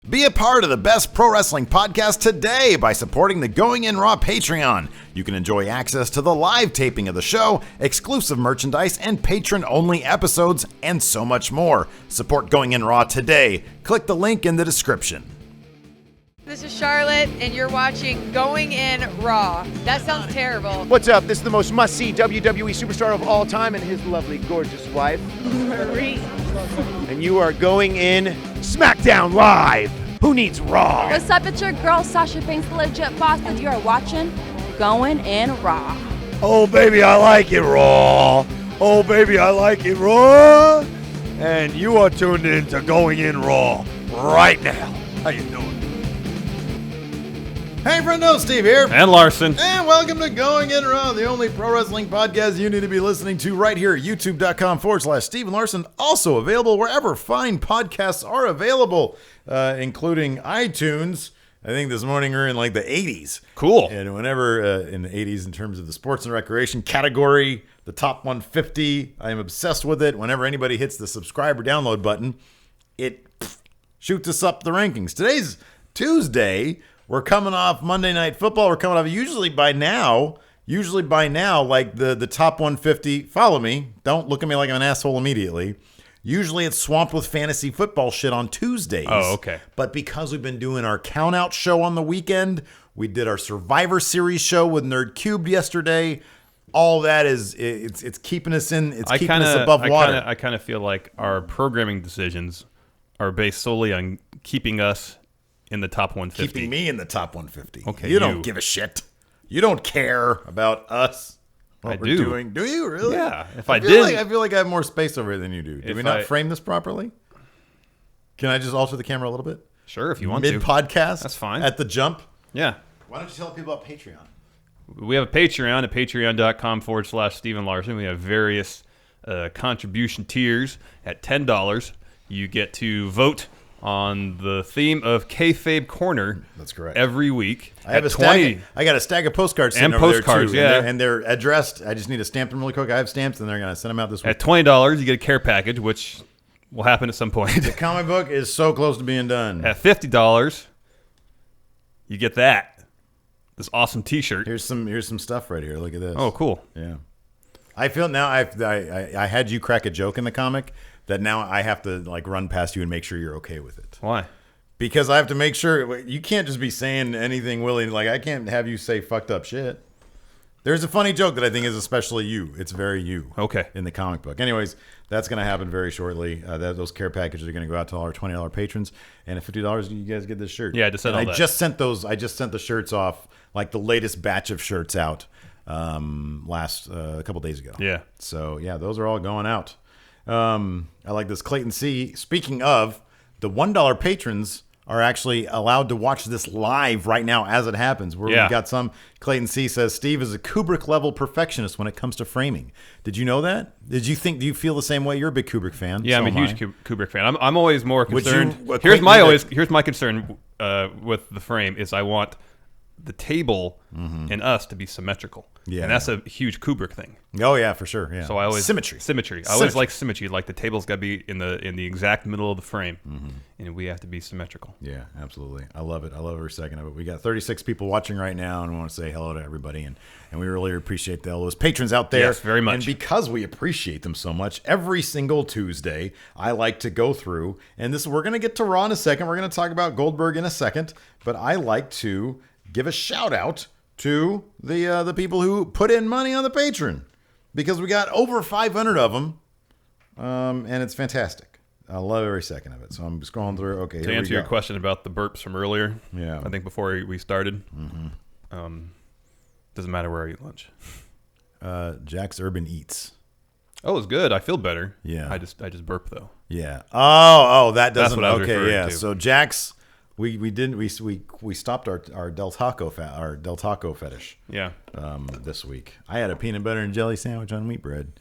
Be a part of the best pro wrestling podcast today by supporting the Going In Raw Patreon. You can enjoy access to the live taping of the show, exclusive merchandise, and patron-only episodes, and so much more. Support Going In Raw today. Click the link in the description. This is Charlotte, and you're watching Going In Raw. That sounds terrible. What's up? This is the most must-see WWE superstar of all time and his lovely, gorgeous wife, Marie. and you are going in SmackDown Live. Who needs Raw? What's up? It's your girl Sasha Banks, the legit boss, and you are watching Going In Raw. Oh, baby, I like it raw. Oh, baby, I like it raw. And you are tuned in to Going In Raw right now. How you doing? Hey, friendo, Steve here. And Larson. And welcome to Going In Raw, the only pro wrestling podcast you need to be listening to right here at youtube.com/Steve and Larson. Also available wherever fine podcasts are available, including iTunes. I think this morning we're in like the 80s. Cool. And whenever in the 80s in terms of the sports and recreation category, the top 150, I am obsessed with it. Whenever anybody hits the subscribe or download button, it shoots us up the rankings. Today's Tuesday. We're coming off Monday Night Football. We're coming off usually by now, like the top 150. Follow me. Don't look at me like I'm an asshole immediately. Usually it's swamped with fantasy football shit on Tuesdays. Oh, okay. But because we've been doing our count out show on the weekend, we did our Survivor Series show with Nerd Cubed yesterday. All that is it's keeping us in. It's keeping us above water. I kind of feel like our programming decisions are based solely on keeping us in the top 150. Keeping me in the top 150. Okay, you don't give a shit. You don't care about us. What we're doing. Do you really? Yeah. If I I feel did, like, I feel like I have more space over here than you do. Did we not frame this properly? Can I just alter the camera a little bit? Sure, if you want to. Mid-podcast? That's fine. At the jump? Yeah. Why don't you tell people about Patreon? We have a Patreon at patreon.com/Steven Larson. We have various contribution tiers. At $10, you get to vote on the theme of Kayfabe Corner. That's correct. Every week. I have I got a stack of postcards sitting and over postcards, there too. yeah. And they're addressed. I just need to stamp them really quick. I have stamps, and they're going to send them out this week. At $20, you get a care package, which will happen at some point. The comic book is so close to being done. At $50, you get that. This awesome T-shirt. Here's some stuff right here. Look at this. Oh, cool. Yeah. I feel now I had you crack a joke in the comic that now I have to like run past you and make sure you're okay with it. Why? Because I have to make sure you can't just be saying anything willy. Like I can't have you say fucked up shit. There's a funny joke that I think is especially you. It's very you. Okay. In the comic book. Anyways, that's going to happen very shortly. Those care packages are going to go out to all our $20 patrons, and at $50 you guys get this shirt. Yeah, I just said all that. I just sent the shirts off, like the latest batch of shirts out a couple days ago. Yeah. So yeah, those are all going out. I like this. Clayton C. Speaking of, the $1 patrons are actually allowed to watch this live right now as it happens. We've got some. Clayton C. says Steve is a Kubrick level perfectionist when it comes to framing. Did you know that? Do you feel the same way? You're a big Kubrick fan. Yeah, So I'm a huge Kubrick fan. I'm always more concerned. Here's my concern with the frame is I want the table and us to be symmetrical. Yeah. And that's a huge Kubrick thing. Oh yeah, for sure. Yeah. So I always symmetry. I always like symmetry. Like the table's got to be in the exact middle of the frame, and we have to be symmetrical. Yeah, absolutely. I love it. I love every second of it. We got 36 people watching right now, and we want to say hello to everybody, and we really appreciate all those patrons out there. Yes, very much. And because we appreciate them so much, every single Tuesday, I like to go through, and we're going to get to Raw in a second. We're going to talk about Goldberg in a second, but I like to give a shout out to the people who put in money on the Patreon, because we got over 500 of them, and it's fantastic. I love every second of it. So I'm scrolling through. Okay, to answer your question about the burps from earlier, yeah, I think before we started, doesn't matter where I eat lunch. Jack's Urban Eats. Oh, it was good. I feel better. Yeah, I just burped though. Yeah. Oh, that doesn't. That's what I was okay, referring yeah. to. So Jack's. We stopped our Del Taco fetish. Yeah. This week I had a peanut butter and jelly sandwich on wheat bread.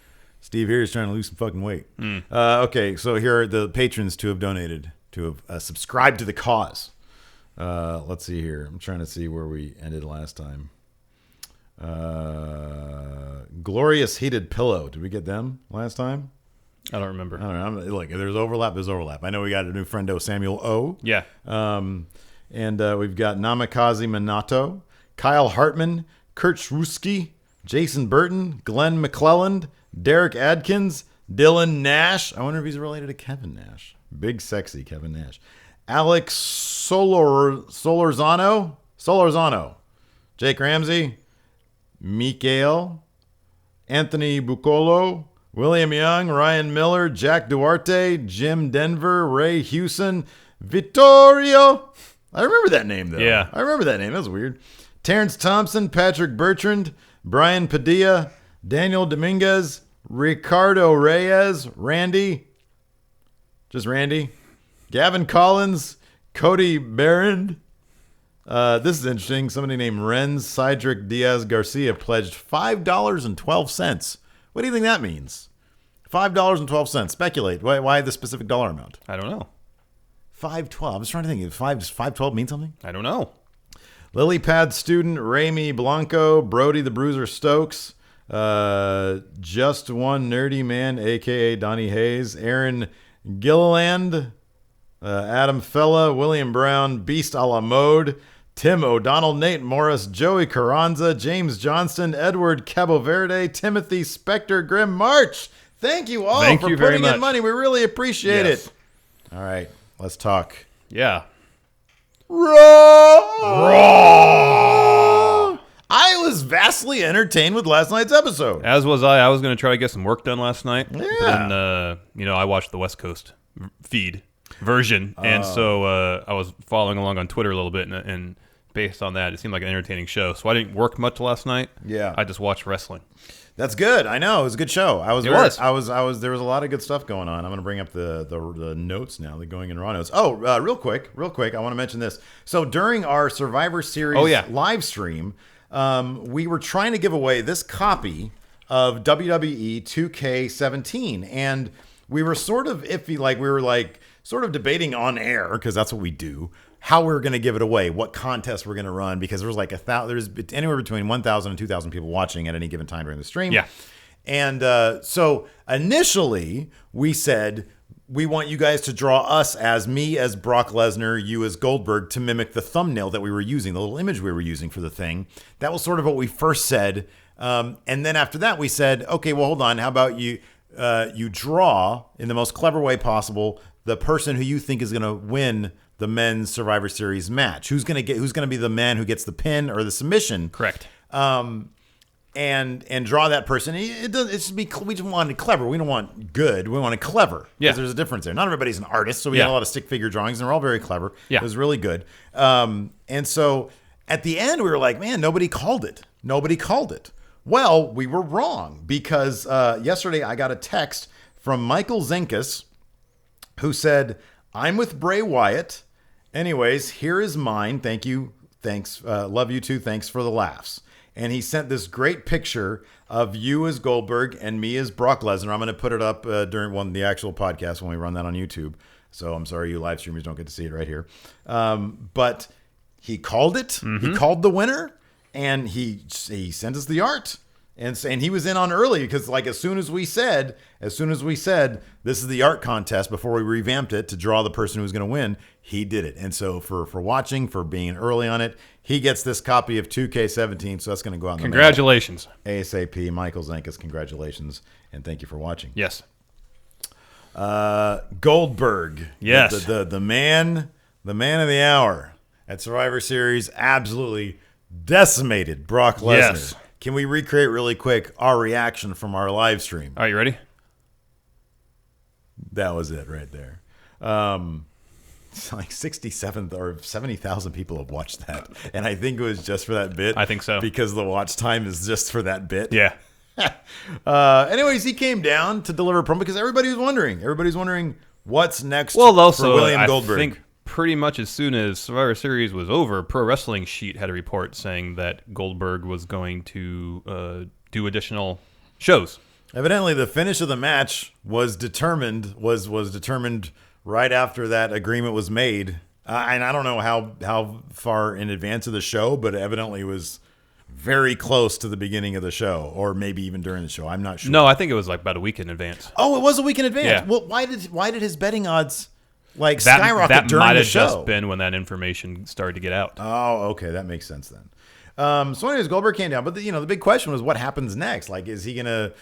Steve here is trying to lose some fucking weight. Okay, so here are the patrons to have donated, to have subscribed to the cause. Let's see here. I'm trying to see where we ended last time. Glorious Heated Pillow. Did we get them last time? I don't remember. I don't know. Look, if there's overlap, there's overlap. I know we got a new friendo, Samuel O. Yeah. And we've got Namikaze Minato, Kyle Hartman, Kurt Schruski, Jason Burton, Glenn McClelland, Derek Adkins, Dylan Nash. I wonder if he's related to Kevin Nash. Big, sexy Kevin Nash. Alex Solorzano, Jake Ramsey, Mikael, Anthony Bucolo, William Young, Ryan Miller, Jack Duarte, Jim Denver, Ray Hewson, Vittorio. I remember that name, though. Yeah. I remember that name. That was weird. Terrence Thompson, Patrick Bertrand, Brian Padilla, Daniel Dominguez, Ricardo Reyes, Randy, Gavin Collins, Cody Barron. This is interesting. Somebody named Renz Cydric Diaz Garcia pledged $5.12. What do you think that means? $5.12. Speculate. Why the specific dollar amount? I don't know. 512. I was trying to think. Does 512 mean something? I don't know. Lily Pad student, Ramy Blanco, Brody the Bruiser Stokes, Just One Nerdy Man, a.k.a. Donnie Hayes, Aaron Gilliland, Adam Fella, William Brown, Beast a la Mode, Tim O'Donnell, Nate Morris, Joey Carranza, James Johnston, Edward Cabo Verde, Timothy Spector, Grim March. Thank you all Thank for you very putting in much. money. We really appreciate Yes. it. All right, let's talk. Yeah. Raw. I was vastly entertained with last night's episode. As was I. I was going to try to get some work done last night. Yeah. But then, I watched the West Coast feed version. And so I was following along on Twitter a little bit. And based on that, it seemed like an entertaining show. So I didn't work much last night. Yeah. I just watched wrestling. That's good. I know. It was a good show. There was a lot of good stuff going on. I'm going to bring up the notes now, the Going in Raw notes. Oh, real quick. I want to mention this. So during our Survivor Series live stream, we were trying to give away this copy of WWE 2K17, and we were sort of iffy, sort of debating on air, because that's what we do, how we're going to give it away, what contest we're going to run, because there's there's anywhere between 1,000 and 2,000 people watching at any given time during the stream. Yeah. And so initially we said, we want you guys to draw us as me as Brock Lesnar, you as Goldberg, to mimic the thumbnail that we were using, the little image we were using for the thing. That was sort of what we first said. And then after that we said, okay, well, hold on. How about you draw in the most clever way possible the person who you think is going to win the men's Survivor Series match. Who's going to be the man who gets the pin or the submission? Correct. And draw that person. We just wanted clever. We don't want good. We wanted clever. Yeah. Because there's a difference there. Not everybody's an artist, so we had a lot of stick figure drawings, and they're all very clever. Yeah. It was really good. And so at the end, we were like, man, nobody called it. Well, we were wrong, because yesterday I got a text from Michael Zenkus, who said, I'm with Bray Wyatt. Anyways, here is mine. Thank you. Thanks. Love you too. Thanks for the laughs. And he sent this great picture of you as Goldberg and me as Brock Lesnar. I'm going to put it up during the actual podcast when we run that on YouTube. So I'm sorry you live streamers don't get to see it right here. But he called it. Mm-hmm. He called the winner, and he sent us the art. And he was in on early, because as soon as we said this is the art contest before we revamped it to draw the person who was going to win, he did it. And so for watching, for being early on it, he gets this copy of 2K17. So that's going to go out in the mail. Congratulations. ASAP. Michael Zankus, congratulations, and thank you for watching. Yes. Goldberg. Yes. The man of the hour at Survivor Series absolutely decimated Brock Lesnar. Yes. Can we recreate really quick our reaction from our live stream? All right, you ready? That was it right there. It's like 67 or 70,000 people have watched that. And I think it was just for that bit. I think so. Because the watch time is just for that bit. Yeah. Anyways, he came down to deliver a promo because everybody was wondering. Everybody's wondering what's next Well, also, for William Goldberg. I think pretty much as soon as Survivor Series was over, Pro Wrestling Sheet had a report saying that Goldberg was going to do additional shows. Evidently, the finish of the match was determined right after that agreement was made, and I don't know how far in advance of the show, but evidently it was very close to the beginning of the show, or maybe even during the show. I'm not sure. No, I think it was like about a week in advance. Oh, it was a week in advance. Yeah. Well, why did his betting odds skyrocket that during might the have show? just been when that information started to get out. Oh, okay, that makes sense then. So anyways, Goldberg came down, but the big question was what happens next? Like, is he gonna,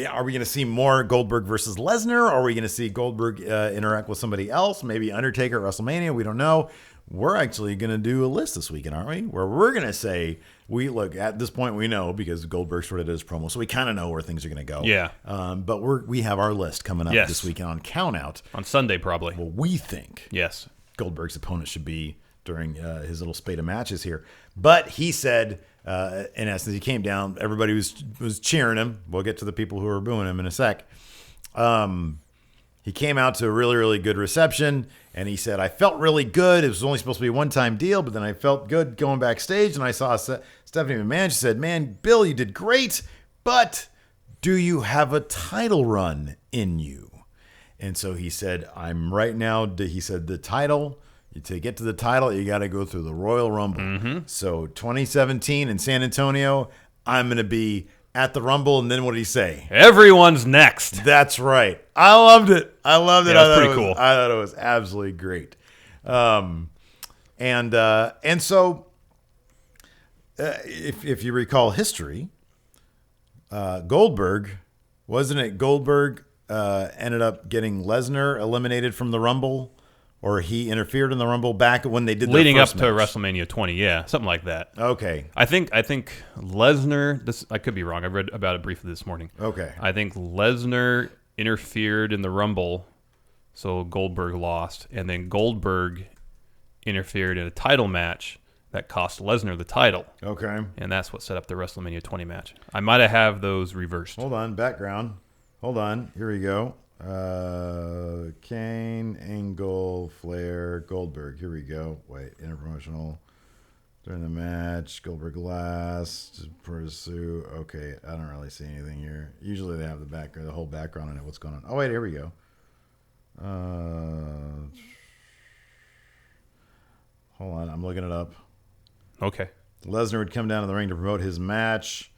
are we gonna see more Goldberg versus Lesnar? Or are we gonna see Goldberg interact with somebody else? Maybe Undertaker at WrestleMania? We don't know. We're actually gonna do a list this weekend, aren't we? Where we're gonna say at this point we know because Goldberg sort of did his promo, so we kind of know where things are gonna go. Yeah. But we have our list coming up this weekend on Count Out. On Sunday, probably. Well, we think Yes. Goldberg's opponent should be during his little spate of matches here. But he said, in essence, he came down. Everybody was cheering him. We'll get to the people who are booing him in a sec. He came out to a really, really good reception, and he said, I felt really good. It was only supposed to be a one-time deal, but then I felt good going backstage, and I saw Stephanie McMahon. She said, man, Bill, you did great, but do you have a title run in you? And so he said, he said, the title, to get to the title, you got to go through the Royal Rumble. Mm-hmm. So 2017 in San Antonio, I'm going to be at the Rumble. And then what did he say? Everyone's next. That's right. I loved it. Yeah, I that's pretty cool. I thought it was absolutely great. And so if you recall history, Goldberg, wasn't it Goldberg ended up getting Lesnar eliminated from the Rumble, or he interfered in the Rumble back when they did Leading their up first to match? WrestleMania 20, yeah, something like that. Okay. I think Lesnar. I could be wrong. I read about it briefly this morning. Okay. I think Lesnar interfered in the Rumble, so Goldberg lost, and then Goldberg interfered in a title match that cost Lesnar the title. Okay. And that's what set up the WrestleMania 20 match. I might have those reversed. Hold on. Background. Hold on. Here we go. Kane, Angle, Flair, Goldberg. Here we go. Wait, interpromotional. During the match, Goldberg last, pursue. Okay, I don't really see anything here. Usually they have the whole background on it. What's going on? Oh wait, here we go. Hold on, I'm looking it up. Okay. Lesnar would come down to the ring to promote his match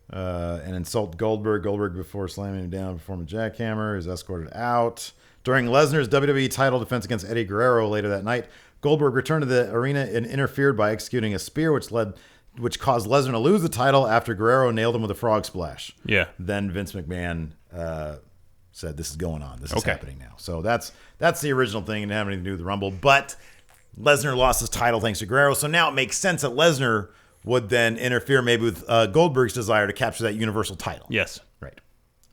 and insult Goldberg. Goldberg, before slamming him down, performed a jackhammer, is escorted out. During Lesnar's WWE title defense against Eddie Guerrero later that night, Goldberg returned to the arena and interfered by executing a spear, which caused Lesnar to lose the title after Guerrero nailed him with a frog splash. Yeah. Then Vince McMahon said, "This is going on. This is happening now." So that's the original thing, and having to do with the Rumble. But Lesnar lost his title thanks to Guerrero, so now it makes sense that Lesnar would then interfere maybe with Goldberg's desire to capture that Universal title. Yes. Right.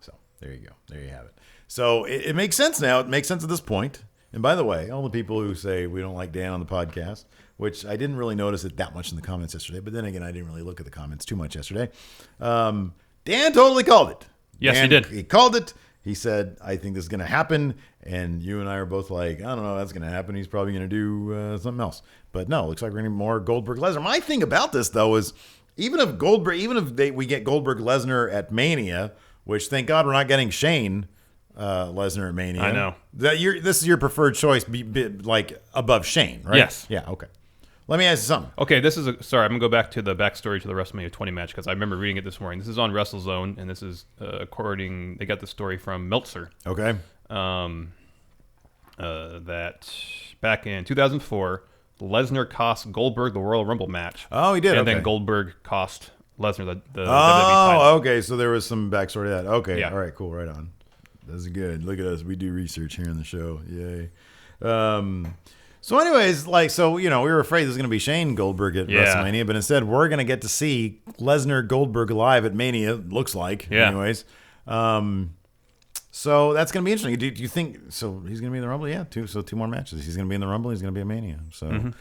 So there you go. There you have it. So it makes sense now. It makes sense at this point. And by the way, all the people who say we don't like Dan on the podcast, which I didn't really notice it that much in the comments yesterday, but then again, I didn't really look at the comments too much yesterday. Dan totally called it. Yes, Dan, he did. He called it. He said, I think this is going to happen. And you and I are both like, I don't know, that's going to happen. He's probably going to do something else. But no, it looks like we're going to get more Goldberg Lesnar. My thing about this, though, is even if we get Goldberg Lesnar at Mania, which thank God we're not getting Shane Lesnar at Mania. I know. This is your preferred choice, like above Shane, right? Yes. Yeah, okay. Let me ask you something. Okay, sorry, I'm going to go back to the backstory to the WrestleMania 20 match because I remember reading it this morning. This is on WrestleZone, and this is according, they got the story from Meltzer. Okay. That back in 2004, Lesnar cost Goldberg the Royal Rumble match. Oh, he did. And okay. then Goldberg cost Lesnar the WWE title. Oh, okay. So there was some backstory to that. Okay. Yeah. All right. Cool. Right on. That's good. Look at us. We do research here on the show. Yay. So anyways, we were afraid this was going to be Shane Goldberg at WrestleMania, but instead we're going to get to see Lesnar Goldberg live at Mania, looks like. Yeah. Anyways. So that's going to be interesting. Do you think so? He's going to be in the Rumble? Yeah, two more matches. He's going to be in the Rumble. He's going to be at Mania. So,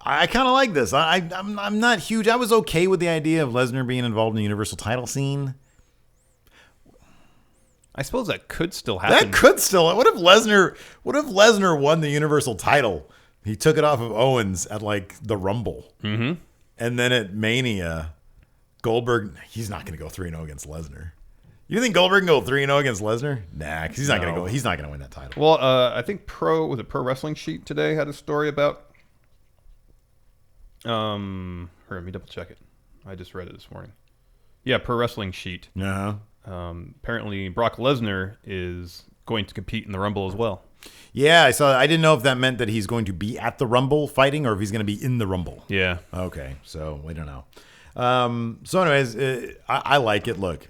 I kind of like this. I'm not huge. I was okay with the idea of Lesnar being involved in the Universal title scene. I suppose that could still happen. That could still. What if Lesnar won the Universal title? He took it off of Owens at the Rumble, and then at Mania, Goldberg. He's not going to go 3-0 against Lesnar. You think Goldberg can go 3-0 against Lesnar? Nah, because he's not going to go. He's not going to win that title. Well, I think Pro Wrestling Sheet today had a story about Let me double check it. I just read it this morning. Yeah, Pro Wrestling Sheet. Uh-huh. Apparently, Brock Lesnar is going to compete in the Rumble as well. Yeah, I saw. I didn't know if that meant that he's going to be at the Rumble fighting or if he's going to be in the Rumble. Yeah. Okay, so we don't know. So anyways, I like it. Look,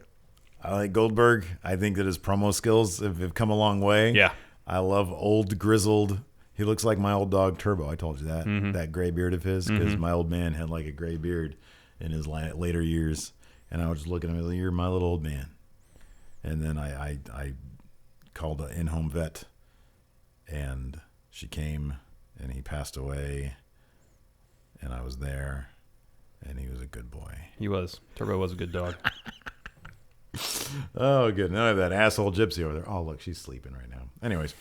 I like Goldberg. I think that his promo skills have come a long way. Yeah. I love old grizzled. He looks like my old dog Turbo. I told you that. Mm-hmm. That gray beard of his, because my old man had like a gray beard in his later years. And I was just looking at him, you're my little old man. And then I called an in-home vet, and she came, and he passed away, and I was there, and he was a good boy. He was. Turbo was a good dog. Oh, good. Now I have that asshole gypsy over there. Oh, look, she's sleeping right now. Anyways,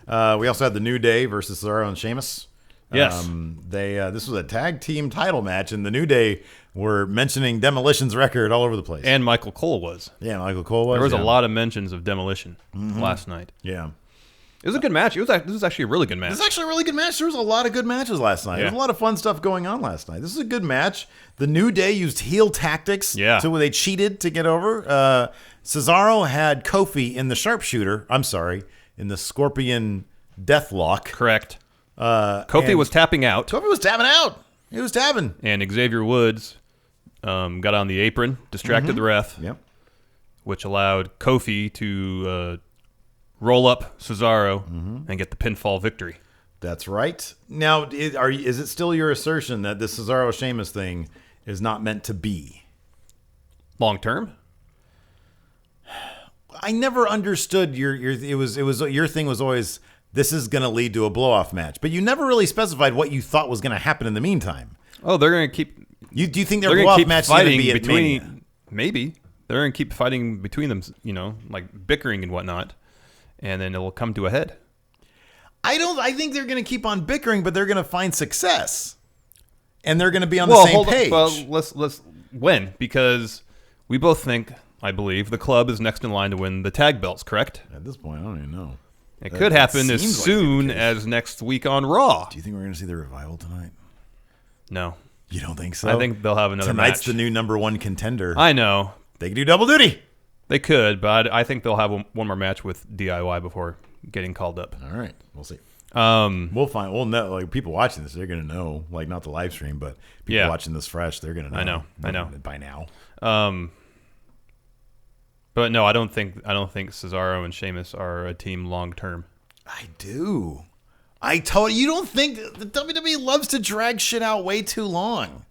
we also had the New Day versus Cesaro and Sheamus. Yes. This was a tag team title match, and the New Day were mentioning Demolition's record all over the place. And Michael Cole was. Yeah, Michael Cole was. There was a lot of mentions of Demolition last night. Yeah. It was a good match. This was actually a really good match. This is actually a really good match. There was a lot of good matches last night. Yeah. There was a lot of fun stuff going on last night. This is a good match. The New Day used heel tactics. Yeah. So they cheated to get over. Cesaro had Kofi in the sharpshooter. I'm sorry, in the Scorpion Deathlock. Correct. Kofi was tapping out. Kofi was tapping out. He was tapping. And Xavier Woods got on the apron, distracted the ref, Yep. which allowed Kofi to roll up Cesaro and get the pinfall victory. That's right. Now, is it still your assertion that the Cesaro Sheamus thing is not meant to be? Long term? I never understood your thing was always this is going to lead to a blow-off match, but you never really specified what you thought was going to happen in the meantime. Oh, they're going to keep. Do you think their They're going blow-off to keep match is going to fighting be at Mania? between. Maybe they're going to keep fighting between them. Like bickering and whatnot, and then it will come to a head. I think they're going to keep on bickering, but they're going to find success, and they're going to be on the same page. Well, let's when, because we both think, I believe, the club is next in line to win the tag belts. Correct? At this point, I don't even know. It could happen as seems like soon the case. as next week on Raw. Do you think we're going to see the Revival tonight? No, You don't think so? I think they'll have another Tonight's match. the new number one contender. I know They can do double duty. they could, but I think they'll have one more match with DIY before getting called up. All right, we'll see. Um, We'll know. Like people watching this, they're going to know. Like not the live stream, but people Yeah. watching this fresh, they're going to know. I know. by now. But no, I don't think Cesaro and Sheamus are a team long term. I do. You don't think the WWE loves to drag shit out way too long.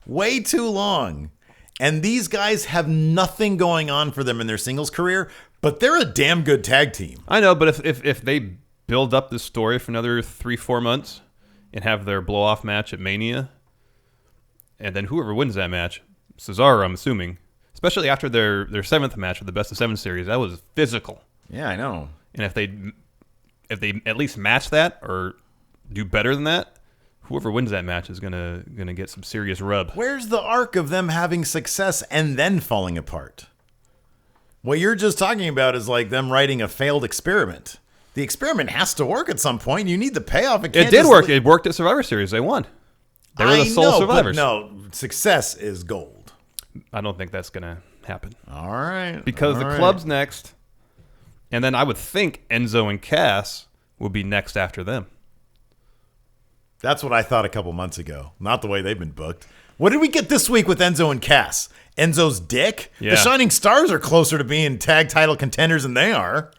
Way too long. And these guys have nothing going on for them in their singles career, but they're a damn good tag team. I know, but if they build up this story for another 3-4 months and have their blow off match at Mania, and then whoever wins that match, Cesaro, I'm assuming, especially after their 7th match of the Best of 7 series, that was physical. Yeah, I know. And if they at least match that or do better than that, whoever wins that match is gonna get some serious rub. Where's the arc of them having success and then falling apart? What you're just talking about is like them writing a failed experiment. The experiment has to work at some point. You need the payoff. It did work. It worked at Survivor Series. They won. They were the sole survivors. But no, success is gold. I don't think that's gonna happen All right. because all the right. club's next, and then I would think Enzo and Cass would be next after them. That's what I thought a couple months ago. Not the way they've been booked. What did we get this week with Enzo and Cass? Enzo's dick? Yeah. The Shining Stars are closer to being tag title contenders than they are.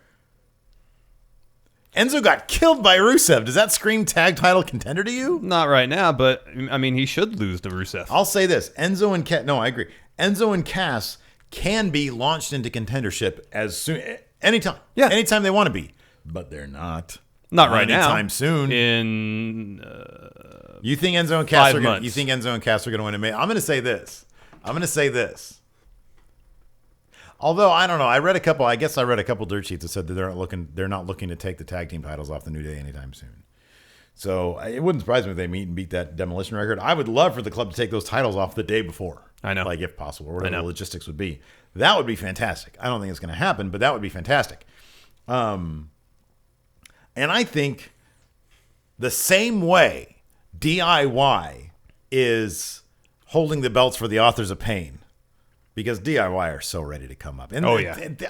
Enzo got killed by Rusev. Does that scream tag title contender to you? Not right now, but I mean, he should lose to Rusev. I'll say this. Enzo and Cass... No, I agree. Enzo and Cass can be launched into contendership as soon... Anytime. Yeah. Anytime they want to be. But they're not. Not right now. Anytime soon. In You think Enzo and Cass 5 are going? months. You think Enzo and Cass are going to win a May? I'm going to say this. Although I don't know, I read a couple dirt sheets that said that they're not looking to take the tag team titles off the New Day anytime soon. So it wouldn't surprise me if they meet and beat that Demolition record. I would love for the club to take those titles off the day before. I know. Like if possible, or whatever I the know. logistics would be. That would be fantastic. I don't think it's going to happen, but that would be fantastic. And I think the same way DIY is holding the belts for the Authors of Pain. Because DIY are so ready to come up. And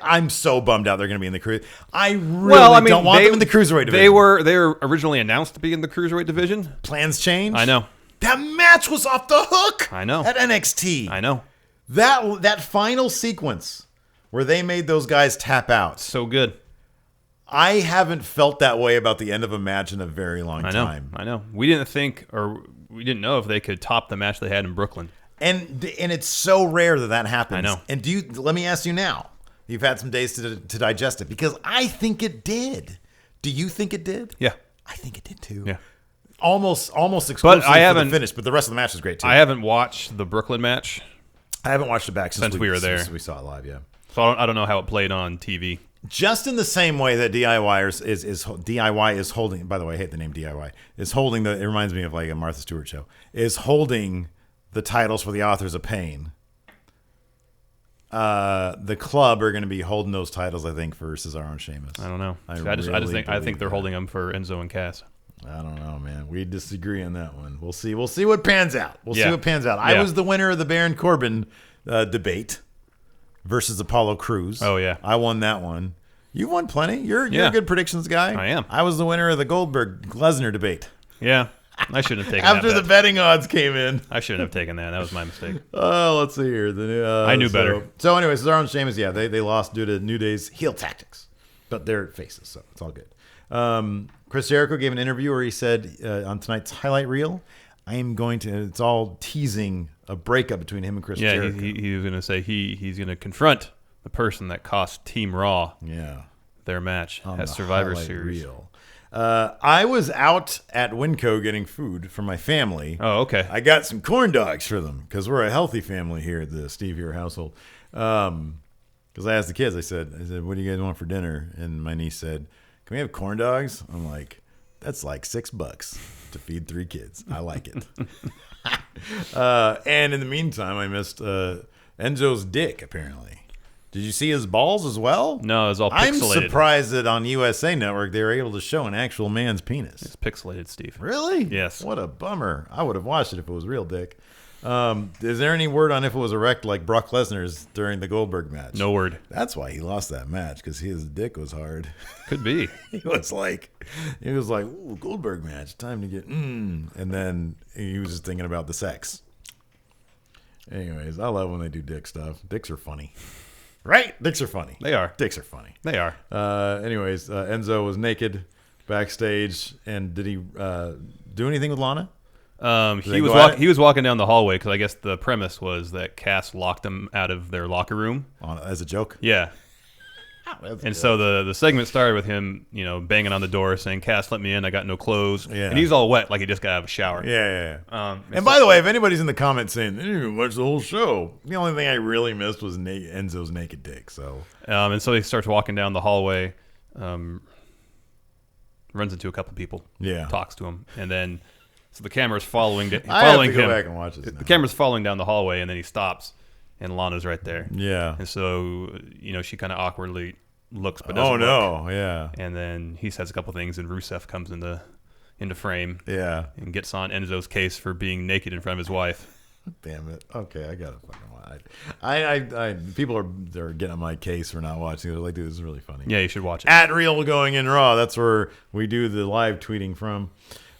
I'm so bummed out they're going to be in the cruise. I really don't want them in the Cruiserweight division. They were originally announced to be in the Cruiserweight division. Plans change? I know. That match was off the hook. I know. At NXT. I know. That final sequence where they made those guys tap out. So good. I haven't felt that way about the end of a match in a very long time. I know. We didn't know if they could top the match they had in Brooklyn. And it's so rare that happens. I know. And let me ask you now. You've had some days to digest it because I think it did. Do you think it did? Yeah. I think it did too. Yeah. Almost exclusively for the finish, but the rest of the match is great too. I haven't watched the Brooklyn match. I haven't watched it back since we were there. Since we saw it live, yeah. So I don't know how it played on TV. Just in the same way that DIY is holding. By the way, I hate the name DIY. Is holding it reminds me of like a Martha Stewart show. Is holding the titles for the Authors of Pain. The club are going to be holding those titles, I think, for Cesaro and Sheamus. I don't know. I think they're holding them for Enzo and Cass. I don't know, man. We disagree on that one. We'll see. We'll see what pans out. I was the winner of the Baron Corbin debate versus Apollo Crews. Oh yeah, I won that one. You won plenty. You're a good predictions guy. I am. I was the winner of the Goldberg Lesnar debate. Yeah. I shouldn't have taken that. After the betting odds came in. I shouldn't have taken that. That was my mistake. Oh, let's see here. I knew better. So anyway, Cesaro and Sheamus, they lost due to New Day's heel tactics. But they're faces, so it's all good. Chris Jericho gave an interview where he said on tonight's highlight reel, it's all teasing a breakup between him and Chris Jericho. Yeah, he was going to say he's going to confront the person that cost Team Raw their match at Survivor Series. Reel. I was out at Winco getting food for my family. Oh, okay. I got some corn dogs for them because we're a healthy family here at the Steve Here household. Because I asked the kids, I said, what do you guys want for dinner? And my niece said, can we have corn dogs? I'm like, that's like $6 to feed 3 kids. I like it. And in the meantime, I missed Enzo's dick, apparently. Did you see his balls as well? No, it was all pixelated. I'm surprised that on USA Network they were able to show an actual man's penis. It's pixelated, Steve. Really? Yes. What a bummer. I would have watched it if it was real dick. Is there any word on if it was erect like Brock Lesnar's during the Goldberg match? No word. That's why he lost that match, because his dick was hard. Could be. He was like, ooh, Goldberg match, time to get, And then he was just thinking about the sex. Anyways, I love when they do dick stuff. Dicks are funny. Right? Dicks are funny. They are. Dicks are funny. They are. Anyways, Enzo was naked backstage, and did he do anything with Lana? He was walking down the hallway because I guess the premise was that Cass locked them out of their locker room As a joke. Yeah. And so the segment started with him, banging on the door saying, "Cass, let me in. I got no clothes." Yeah. And he's all wet, like he just got out of a shower. Yeah. And by the way, if anybody's in the comments saying, "I didn't even watch the whole show," the only thing I really missed was Enzo's naked dick. So. And so he starts walking down the hallway, runs into a couple people, talks to him, and then so the camera's following him. I have to go back and watch this. The camera's following down the hallway, and then he stops. And Lana's right there. Yeah. And so, she kind of awkwardly looks but doesn't look. Oh, no. Yeah. And then he says a couple things, and Rusev comes into frame. Yeah. And gets on Enzo's case for being naked in front of his wife. Damn it. Okay, I got to fucking watch. People are getting on my case for not watching it. They're like, dude, this is really funny. Yeah, you should watch it. At Real Going In Raw. That's where we do the live tweeting from.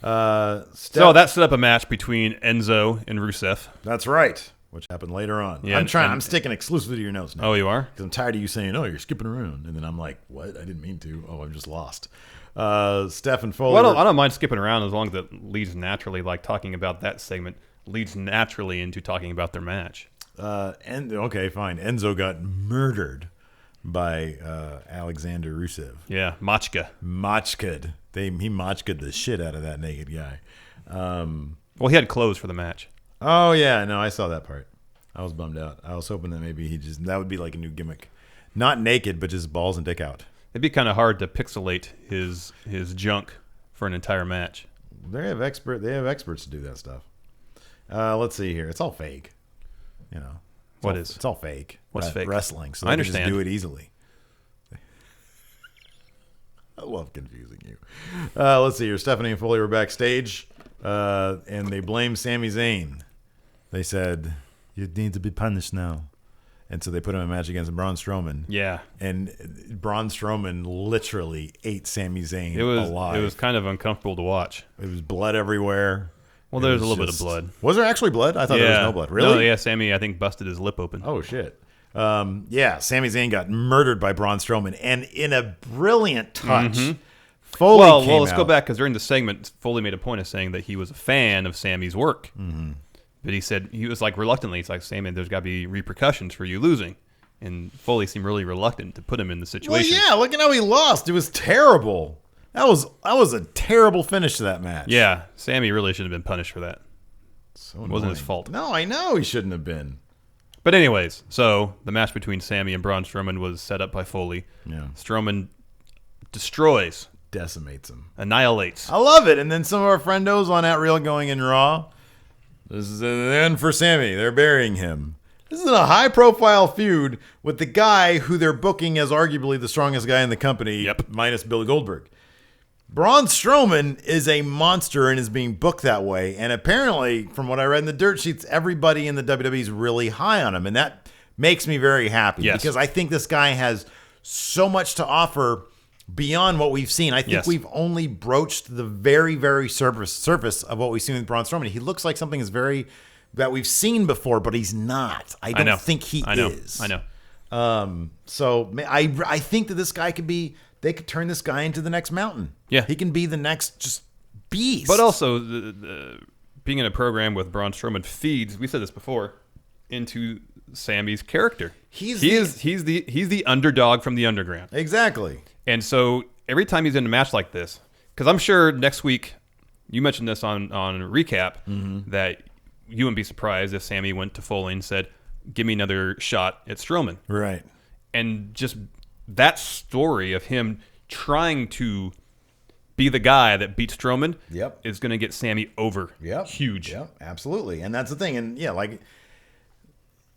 So that set up a match between Enzo and Rusev. That's right. Which happened later on. Yeah, I'm sticking exclusively to your notes now. Oh, you are? Because I'm tired of you saying, you're skipping around. And then I'm like, what? I didn't mean to. Oh, I'm just lost. Steph and Foley. Well, I don't mind skipping around as long as it leads naturally, like talking about that segment leads naturally into talking about their match. Okay, fine. Enzo got murdered by Alexander Rusev. Yeah, Machka. He Machka'd the shit out of that naked guy. Well, he had clothes for the match. Oh, yeah. No, I saw that part. I was bummed out. I was hoping that maybe that would be like a new gimmick. Not naked, but just balls and dick out. It'd be kind of hard to pixelate his junk for an entire match. They have experts to do that stuff. Let's see here. It's all fake. It's all fake. What's fake? Wrestling. So I understand. Just do it easily. I love confusing you. Let's see here. Stephanie and Foley were backstage. and they blamed Sami Zayn. They said, you need to be punished now. And so they put him in a match against Braun Strowman. Yeah. And Braun Strowman literally ate Sami Zayn alive. It was kind of uncomfortable to watch. It was blood everywhere. Well, there's a little bit of blood. Was there actually blood? I thought there was no blood. Really? No, yeah, Sami, I think, busted his lip open. Oh, shit. Yeah, Sami Zayn got murdered by Braun Strowman. And in a brilliant touch, Foley came let's out. go back, because during the segment, Foley made a point of saying that he was a fan of Sami's work. Mm-hmm. But he said, he was like reluctantly, he's like, Sami, there's got to be repercussions for you losing. And Foley seemed really reluctant to put him in the situation. Well, yeah, look at how he lost. It was terrible. That was a terrible finish to that match. Yeah, Sami really should have been punished for that. So it wasn't his fault. No, I know he shouldn't have been. But anyways, so the match between Sami and Braun Strowman was set up by Foley. Yeah. Strowman destroys, decimates him, annihilates. I love it. And then some of our friendos on At Real Going in Raw. This is an end for Sami. They're burying him. This is a high-profile feud with the guy who they're booking as arguably the strongest guy in the company, minus Bill Goldberg. Braun Strowman is a monster and is being booked that way. And apparently, from what I read in the dirt sheets, everybody in the WWE is really high on him. And that makes me very happy because I think this guy has so much to offer beyond what we've seen. I think we've only broached the very, very surface of what we've seen with Braun Strowman. He looks like something that we've seen before, but he's not. I don't think he is. I know. So I think that this guy they could turn this guy into the next Mountain. Yeah. He can be the next just beast. But also, being in a program with Braun Strowman feeds, we said this before, into Sami's character. He's the underdog from the underground. Exactly. And so every time he's in a match like this, because I'm sure next week, you mentioned this on recap, that you wouldn't be surprised if Sami went to Foley and said, give me another shot at Strowman. Right. And just that story of him trying to be the guy that beats Strowman is going to get Sami over. Huge. Yep, absolutely. And that's the thing. And yeah, like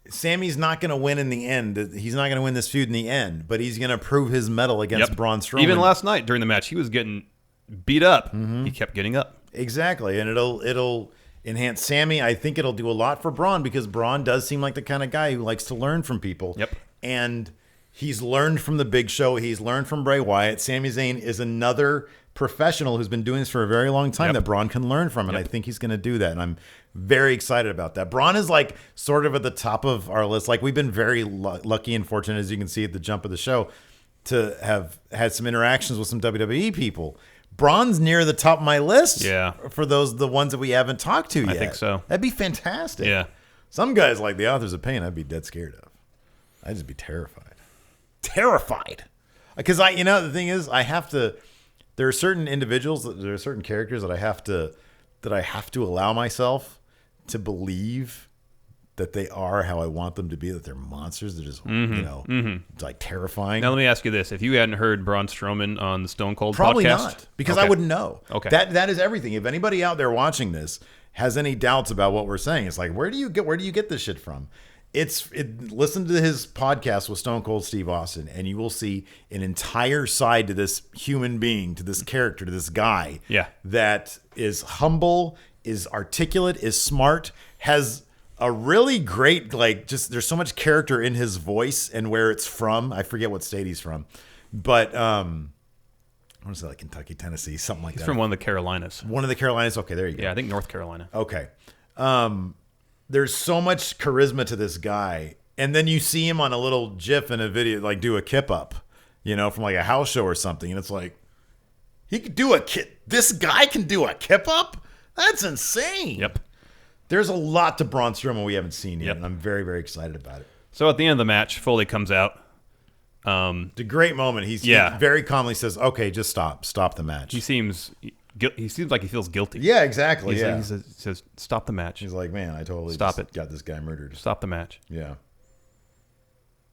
Sami's not going to win in the end. He's not going to win this feud in the end, but he's going to prove his mettle against Braun Strowman. Even last night during the match, he was getting beat up. He kept getting up. Exactly. And it'll enhance Sami. I think it'll do a lot for Braun because Braun does seem like the kind of guy who likes to learn from people. And he's learned from the Big Show. He's learned from Bray Wyatt. Sami Zayn is another professional who's been doing this for a very long time that Braun can learn from. And I think he's going to do that. And I'm very excited about that. Braun is like sort of at the top of our list. Like we've been very lucky and fortunate, as you can see at the jump of the show, to have had some interactions with some WWE people. Braun's near the top of my list. For the ones that we haven't talked to yet. I think so. That'd be fantastic. Yeah. Some guys like the Authors of Pain, I'd be dead scared of. I'd just be terrified. Because the thing is, there are certain individuals, there are certain characters that I have to allow myself to believe that they are how I want them to be, that they're monsters. They're just, like terrifying. Now, let me ask you this. If you hadn't heard Braun Strowman on the Stone Cold Probably podcast? Not, because I wouldn't know. Okay. That is everything. If anybody out there watching this has any doubts about what we're saying, it's like, where do you get this shit from? Listen to his podcast with Stone Cold Steve Austin, and you will see an entire side to this human being, to this character, to this guy that is humble, is articulate, is smart, has a really great, there's so much character in his voice and where it's from. I forget what state he's from, but what is it, like Kentucky, Tennessee, something like that. He's from one of the Carolinas. One of the Carolinas. Okay, there you go. Yeah, I think North Carolina. Okay. There's so much charisma to this guy. And then you see him on a little GIF in a video, like do a kip up, from like a house show or something. And it's like, he could do this guy can do a kip up? That's insane. Yep. There's a lot to Braun Strowman we haven't seen yet. And I'm very, very excited about it. So at the end of the match, Foley comes out. It's a great moment. He very calmly says, okay, just stop the match. He seems like he feels guilty. Yeah, exactly. He says, stop the match. He's like, man, I totally got this guy murdered. Stop the match. Yeah.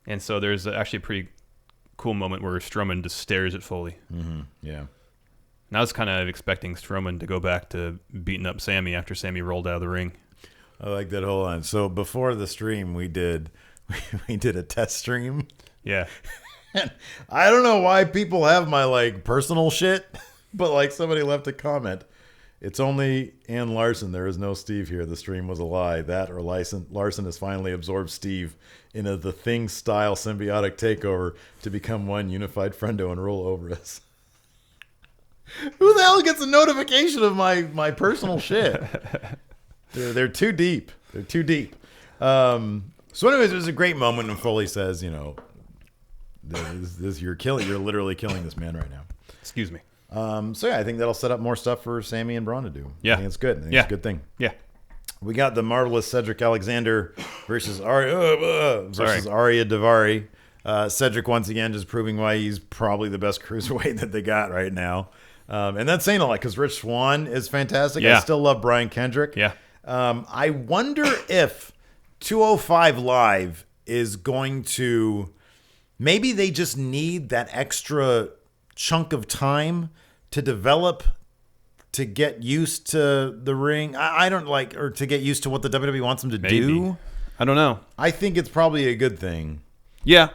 And so there's actually a pretty cool moment where Strowman just stares at Foley. Mm-hmm. Yeah. And I was kind of expecting Strowman to go back to beating up Sami after Sami rolled out of the ring. I like that whole line. So before the stream, we did a test stream. Yeah. And I don't know why people have my personal shit, but somebody left a comment. It's only Ann Larson. There is no Steve here. The stream was a lie. That or Larson has finally absorbed Steve into the Thing-style symbiotic takeover to become one unified friendo and rule over us. Who the hell gets a notification of my personal shit? They're too deep. They're too deep. So anyways, there's a great moment when Foley says, you know, you're literally killing this man right now. Excuse me. So yeah, I think that'll set up more stuff for Sammy and Braun to do. Yeah. I think it's good. I think it's a good thing. Yeah. We got the marvelous Cedric Alexander versus Arya Davari. Cedric once again just proving why he's probably the best cruiserweight that they got right now. And that's saying a lot because Rich Swann is fantastic. Yeah. I still love Brian Kendrick. Yeah. I wonder if 205 Live is going to, maybe they just need that extra chunk of time to develop, to get used to the ring. I don't like, or to get used to what the WWE wants them to do. I don't know. I think it's probably a good thing. Yeah.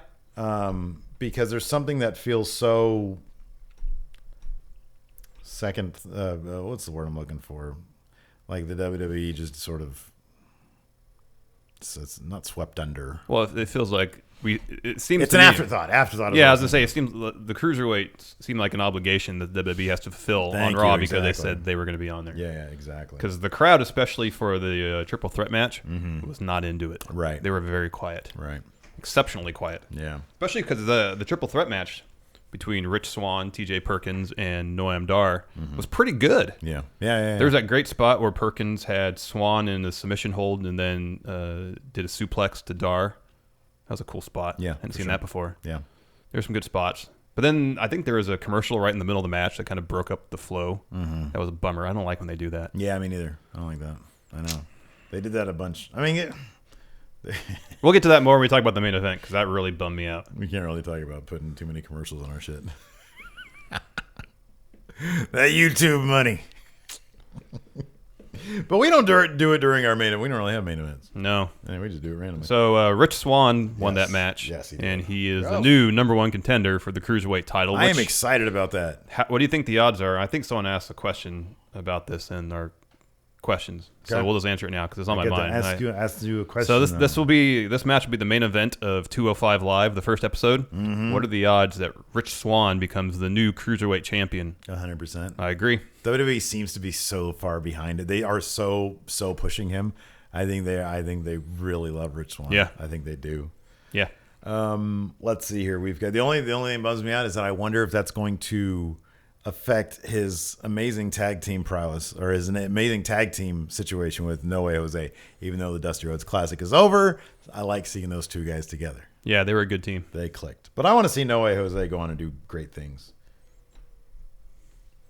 Because there's something that feels so what's the word I'm looking for? Like the WWE just sort of, it's not swept under. Well, it feels like it seems it's to an me, afterthought. Yeah, I was gonna say it seems the cruiserweights seem like an obligation that WWE has to fulfill on Raw because they said they were going to be on there. Yeah, exactly. Because the crowd, especially for the triple threat match, was not into it. Right. They were very quiet. Right. Exceptionally quiet. Yeah. Especially because the triple threat match between Rich Swann, T.J. Perkins, and Noam Dar was pretty good. Yeah. There's that great spot where Perkins had Swann in a submission hold and then did a suplex to Dar. That was a cool spot. Yeah, hadn't seen that before. Yeah. There's some good spots. But then I think there was a commercial right in the middle of the match that kind of broke up the flow. That was a bummer. I don't like when they do that. Yeah, me neither. I don't like that. I know. They did that a bunch. I mean, we'll get to that more when we talk about the main event because that really bummed me out. We can't really talk about putting too many commercials on our shit. That YouTube money. But we don't do it during our main event. We don't really have main events. No. We just do it randomly. So Rich Swann won that match. Yes, he did. And he is the new #1 contender for the Cruiserweight title. I am excited about that. What do you think the odds are? I think someone asked a question about this in our questions. So Okay. we'll just answer it now because it's on my mind. Ask you a question. So this match will be the main event of 205 Live, the first episode. What are the odds that Rich Swann becomes the new Cruiserweight champion? 100%. I agree. WWE seems to be so far behind it. They are so pushing him. I think they really love Rich Swann. Yeah. I think they do. Yeah. Let's see here. We've got the only thing that bums me out is that I wonder if that's going to affect his amazing tag team prowess or his amazing tag team situation with No Way Jose. Even though the Dusty Rhodes Classic is over, I like seeing those two guys together. Yeah, they were a good team. They clicked. But I want to see No Way Jose go on and do great things.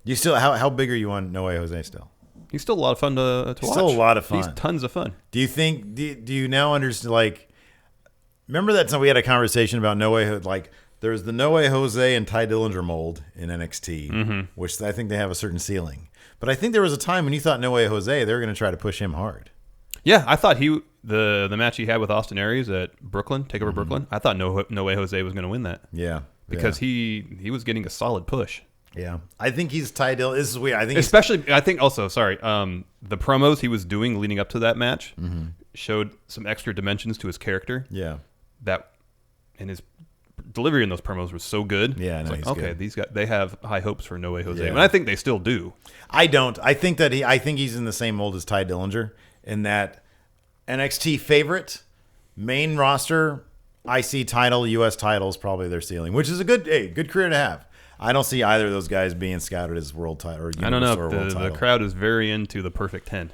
You still how big are you on No Way Jose still? He's still a lot of fun to watch. Still a lot of fun. He's tons of fun. Do you think? Do you now understand? Like, remember that time we had a conversation about No Way? Like, there's the No Way Jose and Ty Dillinger mold in NXT, which I think they have a certain ceiling. But I think there was a time when you thought No Way Jose, they were going to try to push him hard. Yeah, I thought the match he had with Austin Aries at Brooklyn, Takeover Brooklyn. I thought No Way Jose was going to win that. Yeah, because he was getting a solid push. Yeah, I think he's Ty Dillinger. This is weird. I think I think also, sorry, the promos he was doing leading up to that match showed some extra dimensions to his character. Yeah, and his delivery in those promos was so good. Yeah, no, like, he's okay, good. these guys, they have high hopes for No Way Jose, Yeah. and I think they still do. I don't. I think he's in the same mold as Ty Dillinger in that NXT favorite, main roster, IC title, US title is probably their ceiling, which is a good career to have. I don't see either of those guys being scouted as world title or I don't know. world title. The crowd is very into the perfect 10.